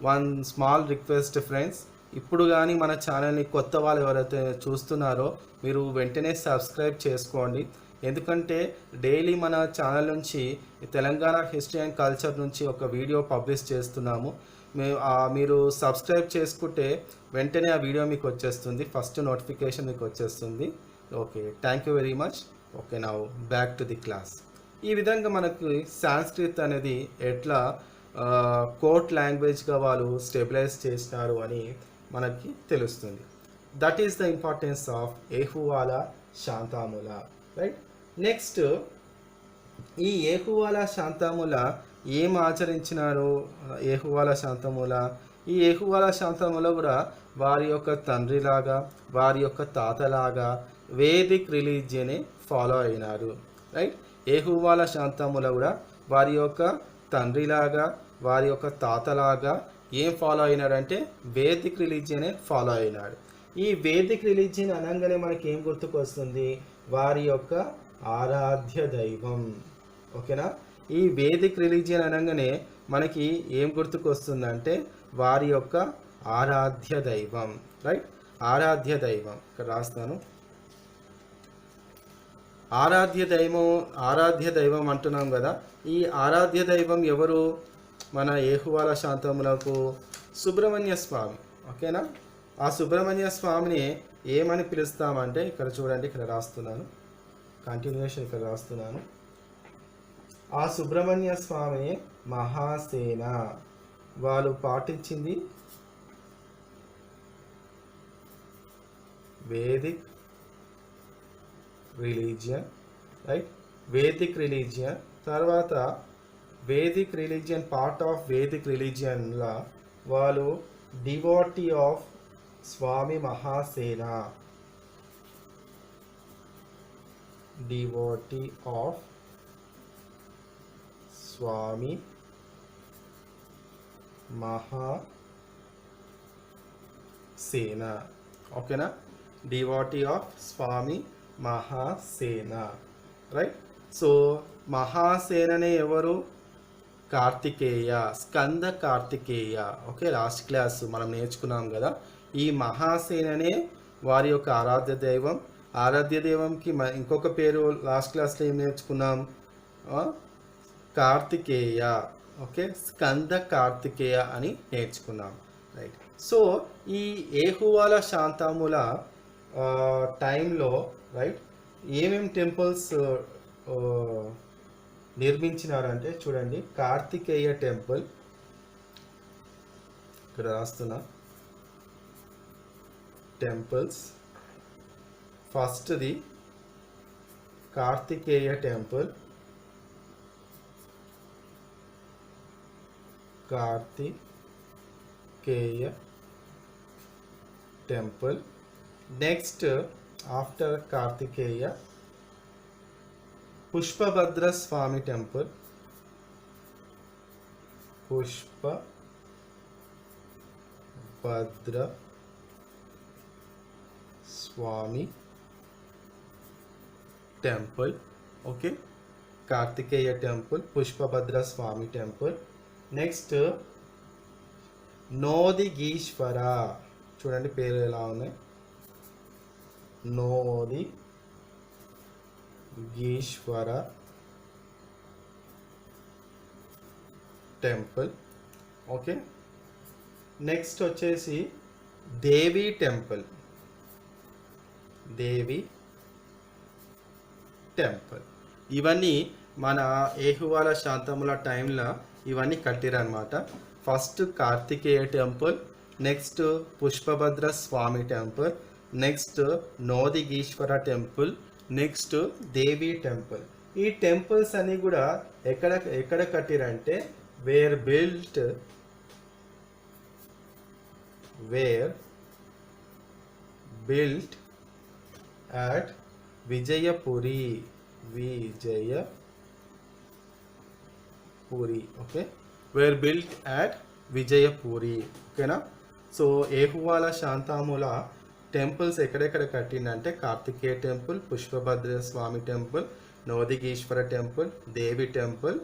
one small request friends, ఇప్పుడు కానీ మన ఛానల్ని కొత్త వాళ్ళు ఎవరైతే చూస్తున్నారో మీరు వెంటనే సబ్స్క్రైబ్ చేసుకోండి. ఎందుకంటే డైలీ మన ఛానల్ నుంచి తెలంగాణ హిస్టరీ అండ్ కల్చర్ నుంచి ఒక వీడియో పబ్లిష్ చేస్తున్నాము. మీరు సబ్స్క్రైబ్ చేసుకుంటే వెంటనే ఆ వీడియో మీకు వచ్చేస్తుంది, ఫస్ట్ నోటిఫికేషన్ మీకు వచ్చేస్తుంది. Okay, thank you very much. Okay, now back to the class. ఈ విధంగా మనకు సాంస్క్రిత్ అనేది ఎట్లా కోర్ట్ లాంగ్వేజ్గా వాళ్ళు స్టెబిలైజ్ చేసినారు అని మనకి తెలుస్తుంది. That is the importance of Ehuvala Shantamula, right. Next, ఈ ఏహువాలా శాంతాముల ఏం ఆచరించినారు? ఏహువాలా శాంతముల, ఈ ఏహువాలా శాంతముల కూడా వారి యొక్క తండ్రిలాగా, వారి యొక్క తాతలాగా వేదిక్ రిలీజియనే ఫాలో అయినారు, రైట్. ఏహువాలా శాంతముల కూడా వారి యొక్క తండ్రిలాగా, వారి యొక్క తాతలాగా ఏం ఫాలో అయినాడంటే వేదిక్ రిలీజియనే ఫాలో అయినాడు. ఈ వేదిక్ రిలీజియన్ అనగానే మనకి ఏం గుర్తుకొస్తుంది? వారి యొక్క ఆరాధ్య దైవం. ఓకేనా, ఈ వేదిక్ రిలీజియన్ అనగానే మనకి ఏం గుర్తుకొస్తుందంటే వారి యొక్క ఆరాధ్య దైవం, రైట్. ఆరాధ్య దైవం ఇక్కడ రాస్తాను. ఆరాధ్య దైవం అంటున్నాం కదా. ఈ ఆరాధ్య దైవం ఎవరు? మన ఏహువాలా శాంతములకు సుబ్రహ్మణ్య స్వామి. ఓకేనా, ఆ సుబ్రహ్మణ్య స్వామిని ఏమని పిలుస్తామంటే ఇక్కడ చూడండి, ఇక్కడ రాస్తున్నాను, కంటిన్యూషన్ ఇక్కడ రాస్తున్నాను. ఆ సుబ్రహ్మణ్య స్వామిని మహాసేన. వాళ్ళు పాటించింది vedic religion, right. Vedic religion తర్వాత vedic religion, part of vedic రిలీజియన్లా వాళ్ళు devotee of Swami Mahasena, devotee of Swami Mahasena. ఓకేనా, devotee of Swami Mahasena, right. So మహాసేననే ఎవరు? Kartikeya, Skanda Kartikeya. Okay, last class మనం నేర్చుకున్నాం కదా. ఈ మహాసేననే వారి యొక్క ఆరాధ్య దైవం. ఆరాధ్య దైవంకి ఇంకొక పేరు లాస్ట్ క్లాస్లో ఏం నేర్చుకున్నాం? కార్తికేయ. ఓకే, స్కంద కార్తికేయ అని నేర్చుకున్నాం, రైట్. సో ఈ ఏహువాలా శాంతాముల టైంలో, రైట్, ఏమేమి టెంపుల్స్ నిర్మించినారంటే చూడండి. కార్తికేయ టెంపుల్ ఇక్కడ రాస్తున్నా, టెంపుల్స్. ఫస్ట్ది Kartikeya temple, Kartikeya temple. Next after Kartikeya Pushpabhadra Swami temple, Pushpabhadra Swami temple. Okay, Kartikeya temple, Pushpabhadra Swami temple. Next Nodigishwara. చూడండి పేరు ఎలా ఉన్నాయి, నోదిగీశ్వర టెంపుల్. ఓకే, నెక్స్ట్ వచ్చేసి దేవి టెంపుల్, దేవి టెంపుల్. ఇవన్నీ మన ఏహువాలా శాంతముల టైంలో ఇవన్నీ కట్టిరనమాట. First Kartikeya temple, next Pushpabhadra Swami temple, next Nodigishwara temple, next Devi temple. ఈ టెంపుల్స్ అన్నీ కూడా ఎక్కడ కట్టిరంటే were built at Vijayapuri, Puri. Okay, were built at Vijayapuri. ఓకేనా. సో ఏహువాల శాంతాముల టెంపుల్స్ ఎక్కడెక్కడ కట్టిందంటే Kartikeya temple, Pushpabhadra Swami temple, Nodigishwara temple, Devi temple.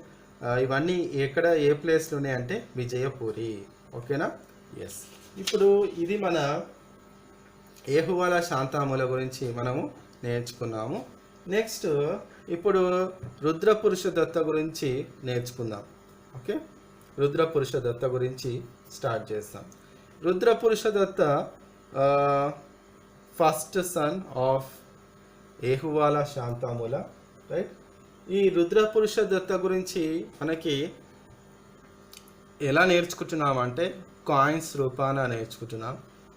ఇవన్నీ ఎక్కడ ఏ ప్లేస్లో ఉన్నాయంటే విజయపూరి. ఓకేనా. ఎస్, ఇప్పుడు ఇది మన ఏహువాల శాంతాముల గురించి మనము నేర్చుకున్నాము. నెక్స్ట్ ఇప్పుడు రుద్ర పురుష దత్త గురించి నేర్చుకుందాం. ఓకే, రుద్ర పురుష దత్త గురించి స్టార్ట్ చేస్తాం. రుద్ర పురుష Datta first son of Ehuvala Shantamula, right. ఈ రుద్ర పురుష దత్త గురించి మనకి ఎలా నేర్చుకుంటున్నాం అంటే కాయిన్స్ రూపాన నేర్చుకుంటున్నాం,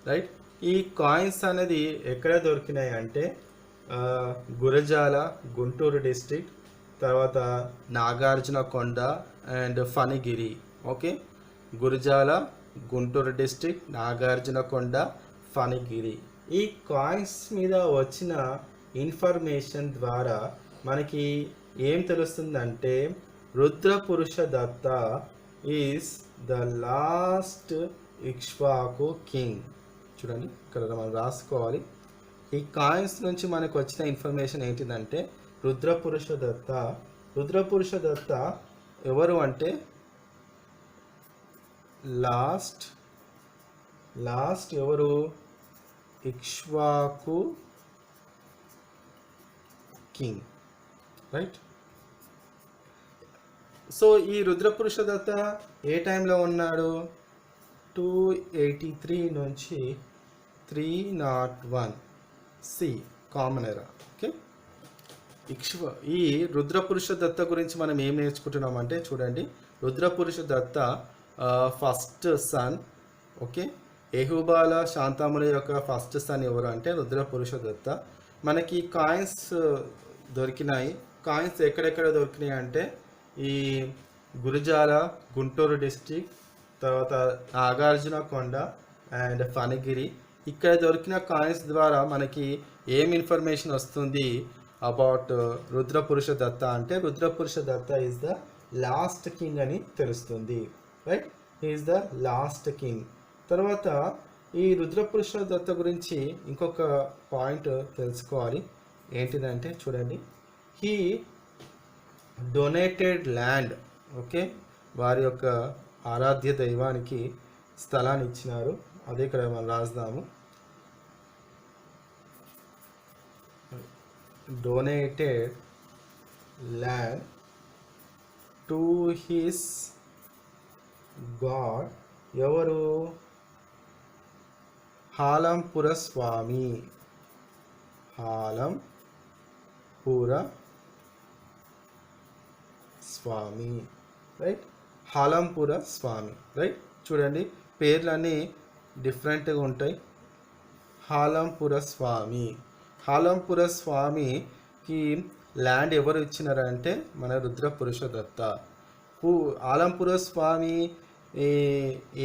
రైట్. ఈ కాయిన్స్ అనేది ఎక్కడ దొరికినాయి అంటే గురజాల, గుంటూరు డిస్ట్రిక్ట్, తర్వాత Nagarjunakonda and Phanigiri. Okay, Gurazala, Guntur district, Nagarjunakonda, Phanigiri. ఈ కాయిన్స్ మీద వచ్చిన ఇన్ఫర్మేషన్ ద్వారా మనకి ఏం తెలుస్తుందంటే రుద్ర పురుష దత్త is the last Ikshvaku king. చూడండి, ఇక్కడ మనం రాసుకోవాలి. ఈ కాయిన్స్ నుంచి మనకు వచ్చిన ఇన్ఫర్మేషన్ ఏంటిదంటే రుద్ర పురుష దత్త. రుద్ర పురుష దత్త ఎవరు అంటే లాస్ట్ ఎవరు? Ikshvaku king, right. సో ఈ రుద్రపురుష దత్త ఏ టైంలో ఉన్నాడు? 283 నుంచి 301 సి కామన్ ఎరా. ఓకే, ఈ రుద్రపురుష దత్త గురించి మనం ఏం నేర్చుకుంటున్నాం అంటే చూడండి, రుద్రపురుష దత్త first sun. Okay, Ehuvala Shantamula యొక్క ఫస్ట్ సన్ ఎవరు అంటే రుద్రపురుష దత్త. మనకి కాయిన్స్ దొరికినాయి. కాయిన్స్ ఎక్కడెక్కడ దొరికినాయి అంటే ఈ గురజాల, గుంటూరు డిస్ట్రిక్ట్, తర్వాత నాగార్జునకొండ అండ్ ఫణిగిరి. ఇక్కడ దొరికిన కాయిన్స్ ద్వారా మనకి ఏం ఇన్ఫర్మేషన్ వస్తుంది అబౌట్ రుద్రపురుష దత్త అంటే Rudrapurusha Datta is the last king అని తెలుస్తుంది, right. Is the last king. తర్వాత ఈ రుద్రపురుష దత్త గురించి ఇంకొక పాయింట్ తెలుసుకోవాలి. ఏంటిదంటే చూడండి, హీ డొనేటెడ్ ల్యాండ్. ఓకే, వారి యొక్క ఆరాధ్య దైవానికి స్థలాన్ని ఇచ్చినారు. అదే ఇక్కడ మనం రాద్దాము. Donated land to his god. ఎవరు? హాలంపుర స్వామి. హాలంపుర స్వామి, రైట్. హాలంపుర స్వామి, రైట్. చూడండి, పేర్లన్నీ డిఫరెంట్గా ఉంటాయి. హాలంపుర స్వామి. హాలంపుర స్వామికి ల్యాండ్ ఎవరు ఇచ్చినారంటే మన రుద్రపురుష దత్త. హాలంపుర స్వామి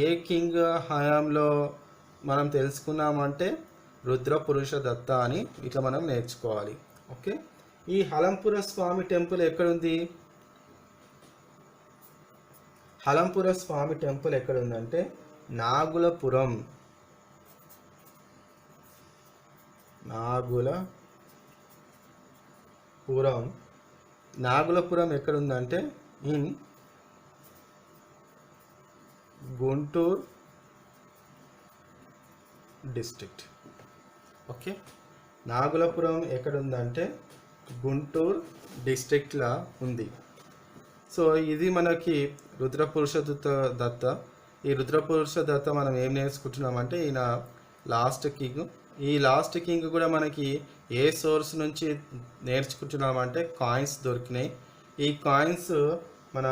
ఏ కింగ్ హయాంలో మనం తెలుసుకున్నామంటే రుద్రపురుష దత్త అని ఇట్లా మనం నేర్చుకోవాలి. ఓకే, ఈ హాలంపుర స్వామి టెంపుల్ ఎక్కడుంది? హాలంపుర స్వామి టెంపుల్ ఎక్కడుందంటే నాగులపురం. నాగులపురం ఎక్కడుందంటే in Guntur district. Okay, Nagulapuram ఎక్కడుందంటే గుంటూరు డిస్ట్రిక్ట్లో ఉంది. సో ఇది మనకి రుద్రపురుష దత్త. ఈ రుద్రపురుష దత్త మనం ఏం నేర్చుకుంటున్నామంటే ఈయన లాస్ట్ కింగ్. ఈ లాస్ట్ కింగ్ కూడా మనకి ఏ సోర్స్ నుంచి నేర్చుకుంటున్నామంటే కాయిన్స్ దొరికినాయి. ఈ కాయిన్స్ మన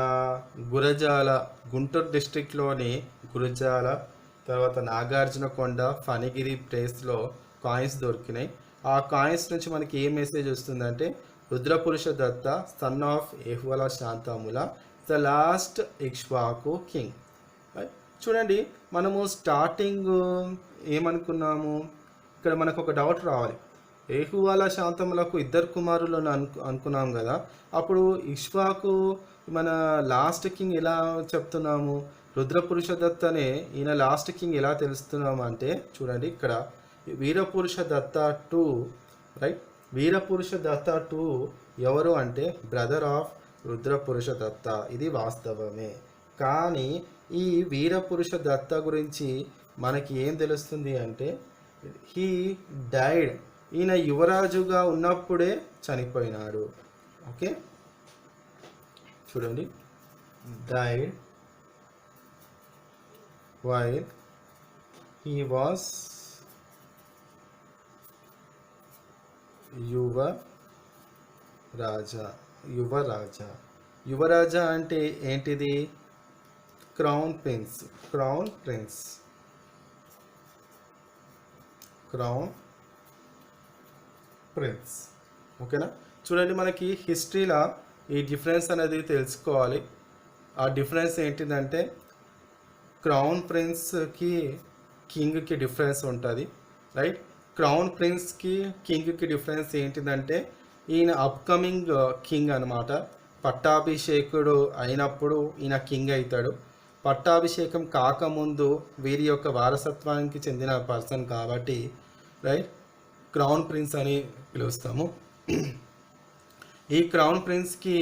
గురజాల, గుంటూరు డిస్ట్రిక్ట్లోని గురజాల, తర్వాత నాగార్జునకొండ, ఫణిగిరి ప్లేస్లో కాయిన్స్ దొరికినాయి. ఆ కాయిన్స్ నుంచి మనకి ఏ మెసేజ్ వస్తుందంటే Rudrapurusha Datta son of Ehuvala Shantamula the last Ikshvaku king. చూడండి, మనము స్టార్టింగ్ ఏమనుకున్నాము, ఇక్కడ మనకు ఒక డౌట్ రావాలి. ఏహువాల శాంతములకు 2 కుమారులను అనుకున్నాం కదా. అప్పుడు ఇక్ష్వాకు మన లాస్ట్ కింగ్ ఎలా చెప్తున్నాము, రుద్రపురుష దత్త అనే ఈయన లాస్ట్ కింగ్ ఎలా తెలుస్తున్నాము అంటే చూడండి ఇక్కడ వీరపురుష దత్త 2, రైట్. వీరపురుష దత్త 2 ఎవరు అంటే బ్రదర్ ఆఫ్ రుద్రపురుష దత్త. ఇది వాస్తవమే. కానీ ఈ వీరపురుష దత్త గురించి మనకి ఏం తెలుస్తుంది అంటే హీ డైడ్, ఈయన యువరాజుగా ఉన్నప్పుడే చనిపోయినాడు. ఓకే, చూడండి, డైడ్ వైల్ హీ వాస్ యువరాజా. యువరాజా అంటే ఏంటిది? Crown prince. ఓకేనా. చూడండి, మనకి హిస్టరీలో ఈ డిఫరెన్స్ అనేది తెలుసుకోవాలి. ఆ డిఫరెన్స్ ఏంటిదంటే క్రౌన్ ప్రిన్స్కి కింగ్కి డిఫరెన్స్ ఉంటుంది, రైట్. క్రౌన్ ప్రిన్స్కి కింగ్కి డిఫరెన్స్ ఏంటిదంటే ఈయన అప్కమింగ్ కింగ్ అనమాట. పట్టాభిషేకుడు అయినప్పుడు ఈయన కింగ్ అవుతాడు. పట్టాభిషేకం కాకముందు వీరి యొక్క వారసత్వానికి చెందిన పర్సన్ కాబట్టి, రైట్, క్రౌన్ ప్రిన్స్ అని పిలుస్తాము. ఈ క్రౌన్ ప్రిన్స్కి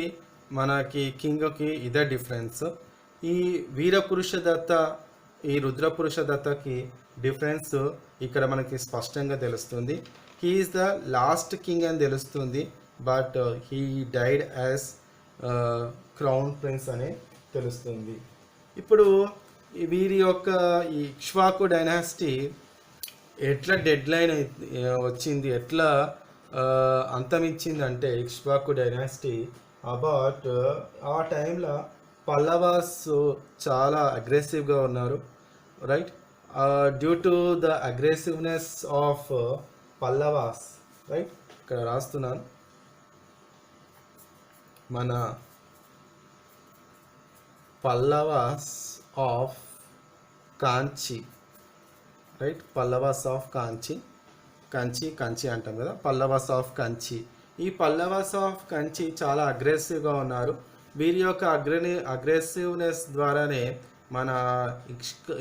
మనకి కింగ్కి ఇదే డిఫరెన్స్. ఈ వీరపురుష దత్త, ఈ రుద్రపురుష దత్తకి డిఫరెన్స్ ఇక్కడ మనకి స్పష్టంగా తెలుస్తుంది. He is the last king అని తెలుస్తుంది, but he died as crown prince అని తెలుస్తుంది. ఇప్పుడు వీరి యొక్క ఈ ఇక్ష్వాకు డైనాసిటీ ఎట్లా డెడ్ లైన్ వచ్చింది, ఎట్లా అంతమించిందంటే ఇక్ష్వాకు డైనాసిటీ అబౌట్ ఆ టైంలో పల్లవాస్ చాలా అగ్రెసివ్గా ఉన్నారు, right. Due to the aggressiveness of Pallavas, right, ఇక్కడ రాస్తున్నాను, మన Pallavas of Kanchi, right. Pallavas of కాంచి అంటాం కదా, పల్లవాస్ ఆఫ్ కంచి. ఈ పల్లవాస్ ఆఫ్ కంచి చాలా అగ్రెసివ్గా ఉన్నారు. వీరి యొక్క అగ్రెసివ్నెస్ ద్వారానే మన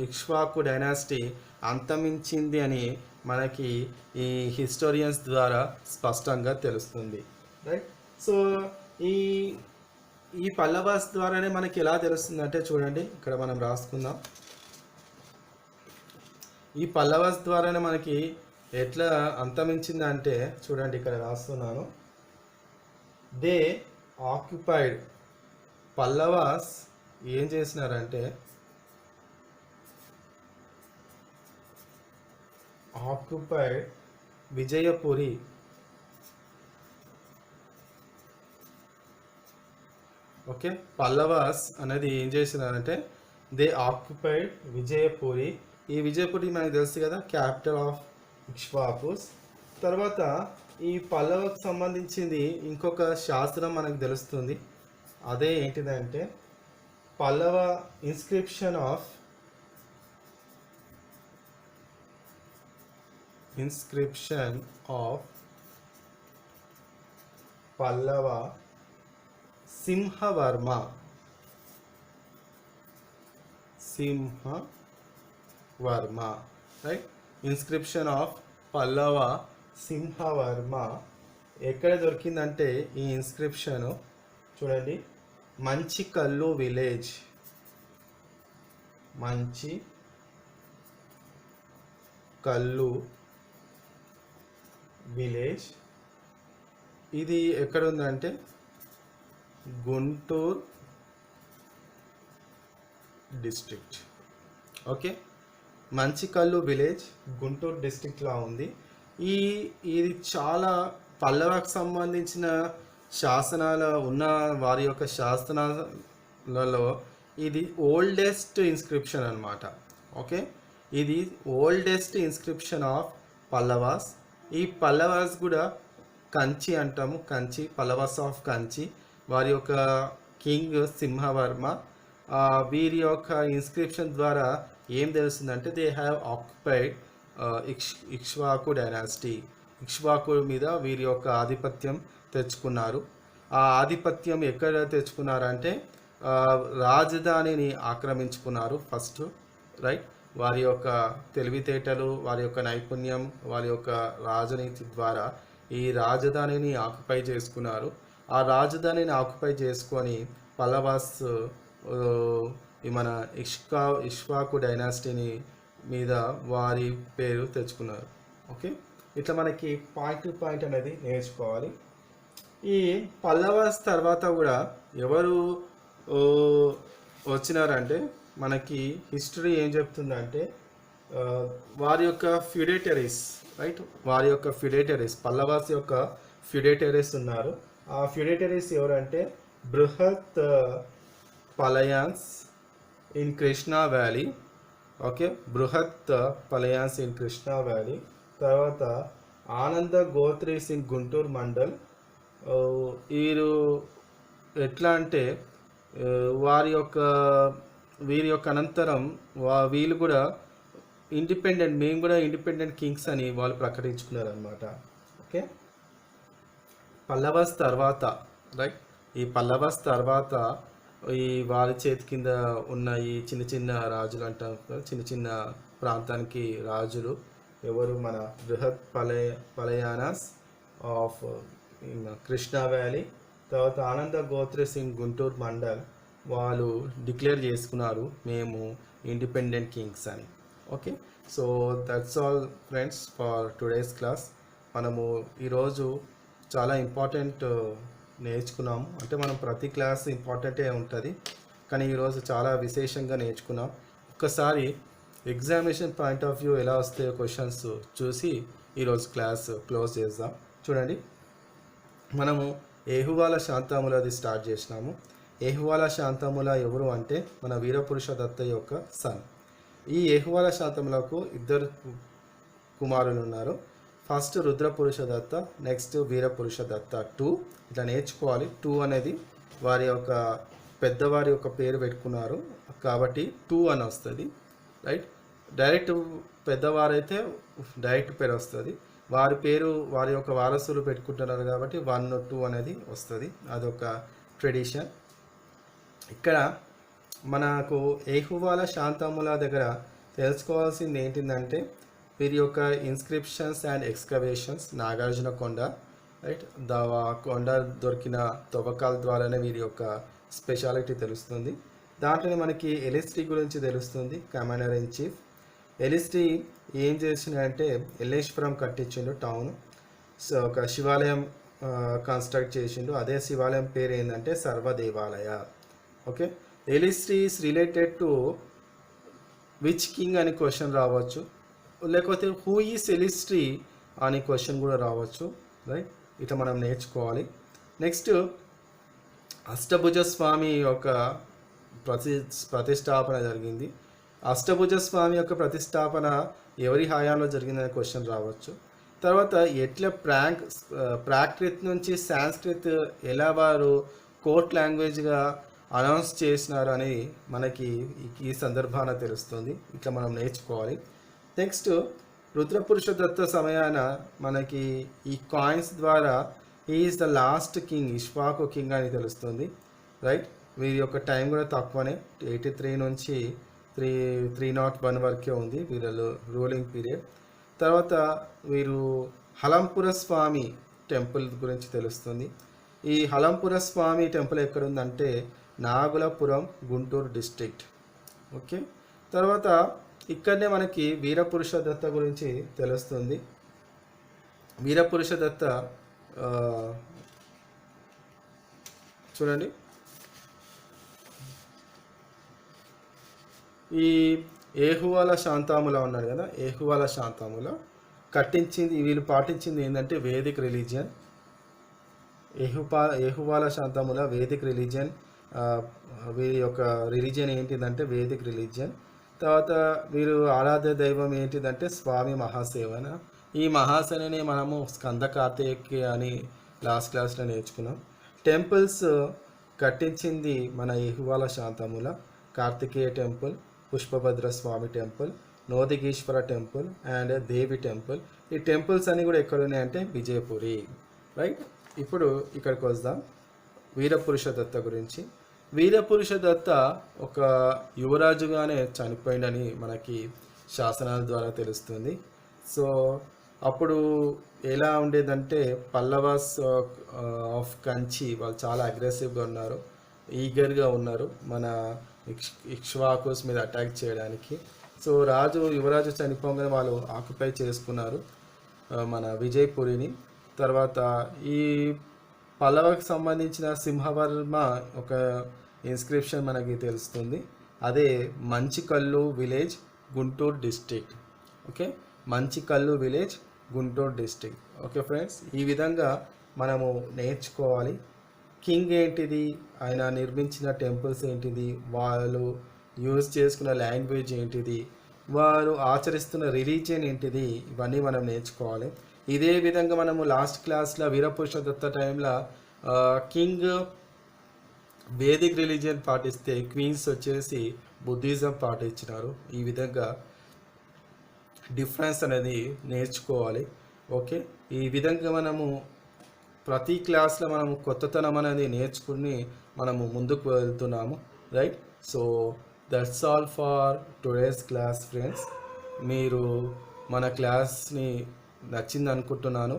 ఇక్ష్వాకు డైనాసిటీ అంతమించింది అని మనకి ఈ హిస్టోరియన్స్ ద్వారా స్పష్టంగా తెలుస్తుంది, రైట్. సో ఈ పల్లవాస్ ద్వారానే మనకి ఎలా తెలుస్తుంది అంటే చూడండి, ఇక్కడ మనం రాసుకుందాం. ఈ పల్లవాస్ ద్వారానే మనకి ఎట్లా అంతమించింది అంటే చూడండి, ఇక్కడ రాస్తున్నాను. దే ఆక్యుపైడ్, పల్లవాస్ ఏం చేసినారంటే ఆక్యుపైడ్ విజయపురి. ఓకే, పల్లవాస్ అనేది ఏం చేసినారంటే దే ఆక్యుపైడ్ విజయపురి. ఈ విజయపురి మనకు తెలుసు కదా, క్యాపిటల్ ఆఫ్ ఇక్ష్వాకుస్. తర్వాత ఈ పల్లవకు సంబంధించింది ఇంకొక శాస్త్రం మనకు తెలుస్తుంది. అదే ఏంటిదంటే Pallava inscription of Pallava Simhavarma, right. Inscription of Pallava Simhavarma ఎక్కడ దొరికిందంటే ఈ ఇన్స్క్రిప్షన్ చూడండి, మంచికల్లు విలేజ్. ఇది ఎక్కడ ఉందంటే Guntur district. Okay, Manchikallu village Guntur డిస్ట్రిక్ట్లో ఉంది. ఇది చాలా పల్లవకు సంబంధించిన శాసనాల ఉన్న వారి యొక్క శాసనాలలో ఇది ఓల్డెస్ట్ ఇన్స్క్రిప్షన్ అనమాట. ఓకే, ఇది ఓల్డెస్ట్ ఇన్స్క్రిప్షన్ ఆఫ్ పల్లవాస్. ఈ పల్లవాస్ కూడా కంచి అంటాము, పల్లవాస్ ఆఫ్ కంచి. వారి యొక్క కింగ్ సింహవర్మ. వీరి యొక్క ఇన్స్క్రిప్షన్ ద్వారా ఏం తెలుస్తుందంటే they have occupied Ikshvaku dynasty. Ikshvaku మీద వీరి యొక్క ఆధిపత్యం తెచ్చుకున్నారు. ఆ ఆధిపత్యం ఎక్కడ తెచ్చుకున్నారంటే రాజధానిని ఆక్రమించుకున్నారు ఫస్ట్, రైట్. వారి యొక్క తెలివితేటలు, వారి యొక్క నైపుణ్యం, వారి యొక్క రాజనీతి ద్వారా ఈ రాజధానిని ఆక్యుపై చేసుకున్నారు. ఆ రాజధానిని ఆక్యుపై చేసుకొని పల్లవాస్ ఈ మన ఇక్ష్వాకు డైనాసిటీని మీద వారి పేరు తెచ్చుకున్నారు. ఓకే, ఇట్లా మనకి పాయింట్ టు పాయింట్ అనేది నేర్చుకోవాలి. ఈ పల్లవాస్ తర్వాత కూడా ఎవరు వచ్చినారంటే మనకి హిస్టరీ ఏం చెప్తుందంటే వారి యొక్క ఫ్యూడేటరీస్, రైట్. వారి యొక్క ఫ్యూడేటరీస్, పల్లవాస్ యొక్క ఫ్యూడేటరీస్ ఉన్నారు. ఆ ఫ్యూడేటరీస్ ఎవరంటే బృహత్ పలయాన్స్ ఇన్ కృష్ణా వ్యాలీ. ఓకే, బృహత్ పలయాన్స్ ఇన్ కృష్ణా వ్యాలీ. తర్వాత ఆనంద గోత్రీస్ ఇన్ గుంటూరు మండల్. వీరు ఎట్లా అంటే వీరి యొక్క అనంతరం వీళ్ళు కూడా ఇండిపెండెంట్, మేము కూడా ఇండిపెండెంట్ కింగ్స్ అని వాళ్ళు ప్రకటించుకున్నారు అనమాట. ఓకే, పల్లవాస్ తర్వాత, రైట్. ఈ పల్లవాస్ తర్వాత ఈ వారి చేతి కింద ఉన్న ఈ చిన్న చిన్న రాజులు అంటారు, చిన్న చిన్న ప్రాంతానికి రాజులు ఎవరు, మన బృహత్ పలయానాస్ ఆఫ్ కృష్ణా వ్యాలీ, తర్వాత ఆనంద గోత్రీస్ ఇన్ గుంటూరు మండల్. వాళ్ళు డిక్లేర్ చేసుకున్నారు మేము ఇండిపెండెంట్ కింగ్స్ అని. Okay, so that's all friends for today's class. మనము ఈరోజు చాలా ఇంపార్టెంట్ నేర్చుకున్నాము. అంటే మనం ప్రతి క్లాస్ ఇంపార్టెంటే ఉంటుంది, కానీ ఈరోజు చాలా విశేషంగా నేర్చుకున్నాం. ఒక్కసారి ఎగ్జామినేషన్ పాయింట్ ఆఫ్ వ్యూ ఎలా వస్తాయో క్వశ్చన్స్ చూసి ఈరోజు క్లాస్ క్లోజ్ చేద్దాం. చూడండి, మనము ఏహువాల శాంతములది స్టార్ట్ చేసినాము. ఏహువాల శాంతముల ఎవరు అంటే మన వీరపురుష దత్త యొక్క సన్. ఈ ఏహువాల శాంతములకు ఇద్దరు కుమారులు ఉన్నారు. First Rudrapurusha Datta, next Virapurusha Datta 2. ఇట్లా నేర్చుకోవాలి. 2 అనేది వారి యొక్క పెద్దవారి యొక్క పేరు పెట్టుకున్నారు కాబట్టి 2 అని వస్తుంది, రైట్. డైరెక్ట్ పెద్దవారైతే డైరెక్ట్ పేరు వస్తుంది. వారి పేరు వారి యొక్క వారసులు పెట్టుకుంటున్నారు కాబట్టి 1, 2 అనేది వస్తుంది. అదొక ట్రెడిషన్. ఇక్కడ మనకు ఏహువాల శాంతముల దగ్గర తెలుసుకోవాల్సింది ఏంటిందంటే వీరి యొక్క ఇన్స్క్రిప్షన్స్ అండ్ ఎక్స్కవేషన్స్, నాగార్జున కొండ, రైట్. కొండ దొరికిన తవ్వకాల ద్వారానే వీరి యొక్క స్పెషాలిటీ తెలుస్తుంది. దాంట్లోనే మనకి ఎలిస్ట్రీ గురించి తెలుస్తుంది, కమాండర్ ఇన్ చీఫ్. ఎలిస్ట్రీ ఏం చేసిందంటే ఎల్లేశ్వరం కట్టించిండు టౌన్. సో ఒక శివాలయం కన్స్ట్రక్ట్ చేసిండు. అదే శివాలయం పేరు ఏంటంటే సర్వదేవాలయ. ఓకే, ఎలిస్ట్రీ is related to which king అని క్వశ్చన్ రావచ్చు, లేకపోతే హూ ఈస్ ఎలిస్ట్రీ అని క్వశ్చన్ కూడా రావచ్చు, రైట్. ఇట్లా మనం నేర్చుకోవాలి. నెక్స్ట్ అష్టభుజ స్వామి యొక్క ప్రతిష్టాపన జరిగింది. అష్టభుజ స్వామి యొక్క ప్రతిష్టాపన ఎవరి హయాంలో జరిగిందనే క్వశ్చన్ రావచ్చు. తర్వాత ఎట్లా ప్రాకృత్ నుంచి సాంస్క్రిత్ ఎలా వారు కోర్ట్ లాంగ్వేజ్గా అనౌన్స్ చేసినారు అని మనకి ఈ సందర్భాన తెలుస్తుంది. ఇట్లా మనం నేర్చుకోవాలి. నెక్స్ట్ రుద్రపురుష దత్త సమయాన మనకి ఈ కాయిన్స్ ద్వారా is the last king, Ikshvaku king అని తెలుస్తుంది, రైట్. వీరి యొక్క టైం కూడా తక్కువనే, 83 నుంచి 301 వరకే ఉంది వీళ్ళ రూలింగ్ పీరియడ్. తర్వాత వీరు హలంపుర స్వామి టెంపుల్ గురించి తెలుస్తుంది. ఈ హలంపుర స్వామి టెంపుల్ ఎక్కడుందంటే నాగులపురం, గుంటూరు డిస్ట్రిక్ట్. ఓకే, తర్వాత ఇక్కడనే మనకి వీరపురుష దత్త గురించి తెలుస్తుంది. వీరపురుష దత్త చూడండి, ఈ ఏహువాల శాంతాముల ఉన్నాడు కదా, ఏహువాల శాంతాముల కట్టించింది, వీళ్ళు పాటించింది ఏంటంటే vedic religion. Ehuvala Shantamula vedic religion. వీరి యొక్క రిలీజియన్ ఏంటిదంటే వేదిక్ రిలీజియన్. తర్వాత వీరు ఆరాధ్య దైవం ఏంటిదంటే స్వామి మహాసేవన. ఈ మహాసేనని మనము స్కంద కార్తికేయ అని లాస్ట్ క్లాస్లో నేర్చుకున్నాం. టెంపుల్స్ కట్టించింది మన Ehuvala Shantamula, Kartikeya temple, Pushpabhadra Swami temple, Nodigishwara temple and Devi temple. ఈ టెంపుల్స్ అన్నీ కూడా ఎక్కడ ఉన్నాయంటే విజయపురి, రైట్. ఇప్పుడు ఇక్కడికి వద్దాం. వీరపురుష దత్త గురించి. వీరపురుష దత్త ఒక యువరాజుగానే చనిపోయిందని మనకి శాసనాల ద్వారా తెలుస్తుంది. సో అప్పుడు ఎలా ఉండేదంటే పల్లవాస్ ఆఫ్ కంచి వాళ్ళు చాలా అగ్రెసివ్గా ఉన్నారు, ఈగర్గా ఉన్నారు మన ఇక్ష్వాకుస్ మీద అటాక్ చేయడానికి. సో యువరాజు చనిపోగానే వాళ్ళు ఆక్యుపై చేసుకున్నారు మన విజయపురిని. తర్వాత ఈ పల్లవకు సంబంధించిన సింహవర్మ ఒక ఇన్స్క్రిప్షన్ మనకి తెలుస్తుంది. అదే Manchikallu village, Guntur district. Okay, Manchikallu village, Guntur district. Okay friends, ఈ విధంగా మనము నేర్చుకోవాలి. కింగ్ ఏంటిది, ఆయన నిర్మించిన టెంపుల్స్ ఏంటిది, వాళ్ళు యూజ్ చేసుకున్న లాంగ్వేజ్ ఏంటిది, వారు ఆచరిస్తున్న రిలీజియన్ ఏంటిది, ఇవన్నీ మనం నేర్చుకోవాలి. ఇదే విధంగా మనము లాస్ట్ క్లాస్లో వీరపురుష దత్త టైంలో కింగ్ వేదిక్ రిలీజియన్ పాటిస్తే క్వీన్స్ వచ్చేసి బుద్ధిజం పాటించినారు. ఈ విధంగా డిఫరెన్స్ అనేది నేర్చుకోవాలి. ఓకే, ఈ విధంగా మనము ప్రతి క్లాస్లో మనము కొత్తతనం అనేది నేర్చుకుని మనము ముందుకు వెళ్తున్నాము. Right, so that's all for today's class friends. మీరు మన క్లాస్ని నచ్చింది అనుకుంటున్నాను.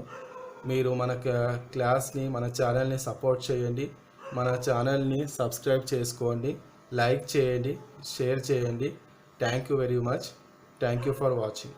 మీరు మన క్లాస్ని, మన ఛానల్ని సపోర్ట్ చేయండి. మన ఛానల్ని సబ్స్క్రైబ్ చేసుకోండి, లైక్ చేయండి, షేర్ చేయండి. Thank you very much. Thank you for watching.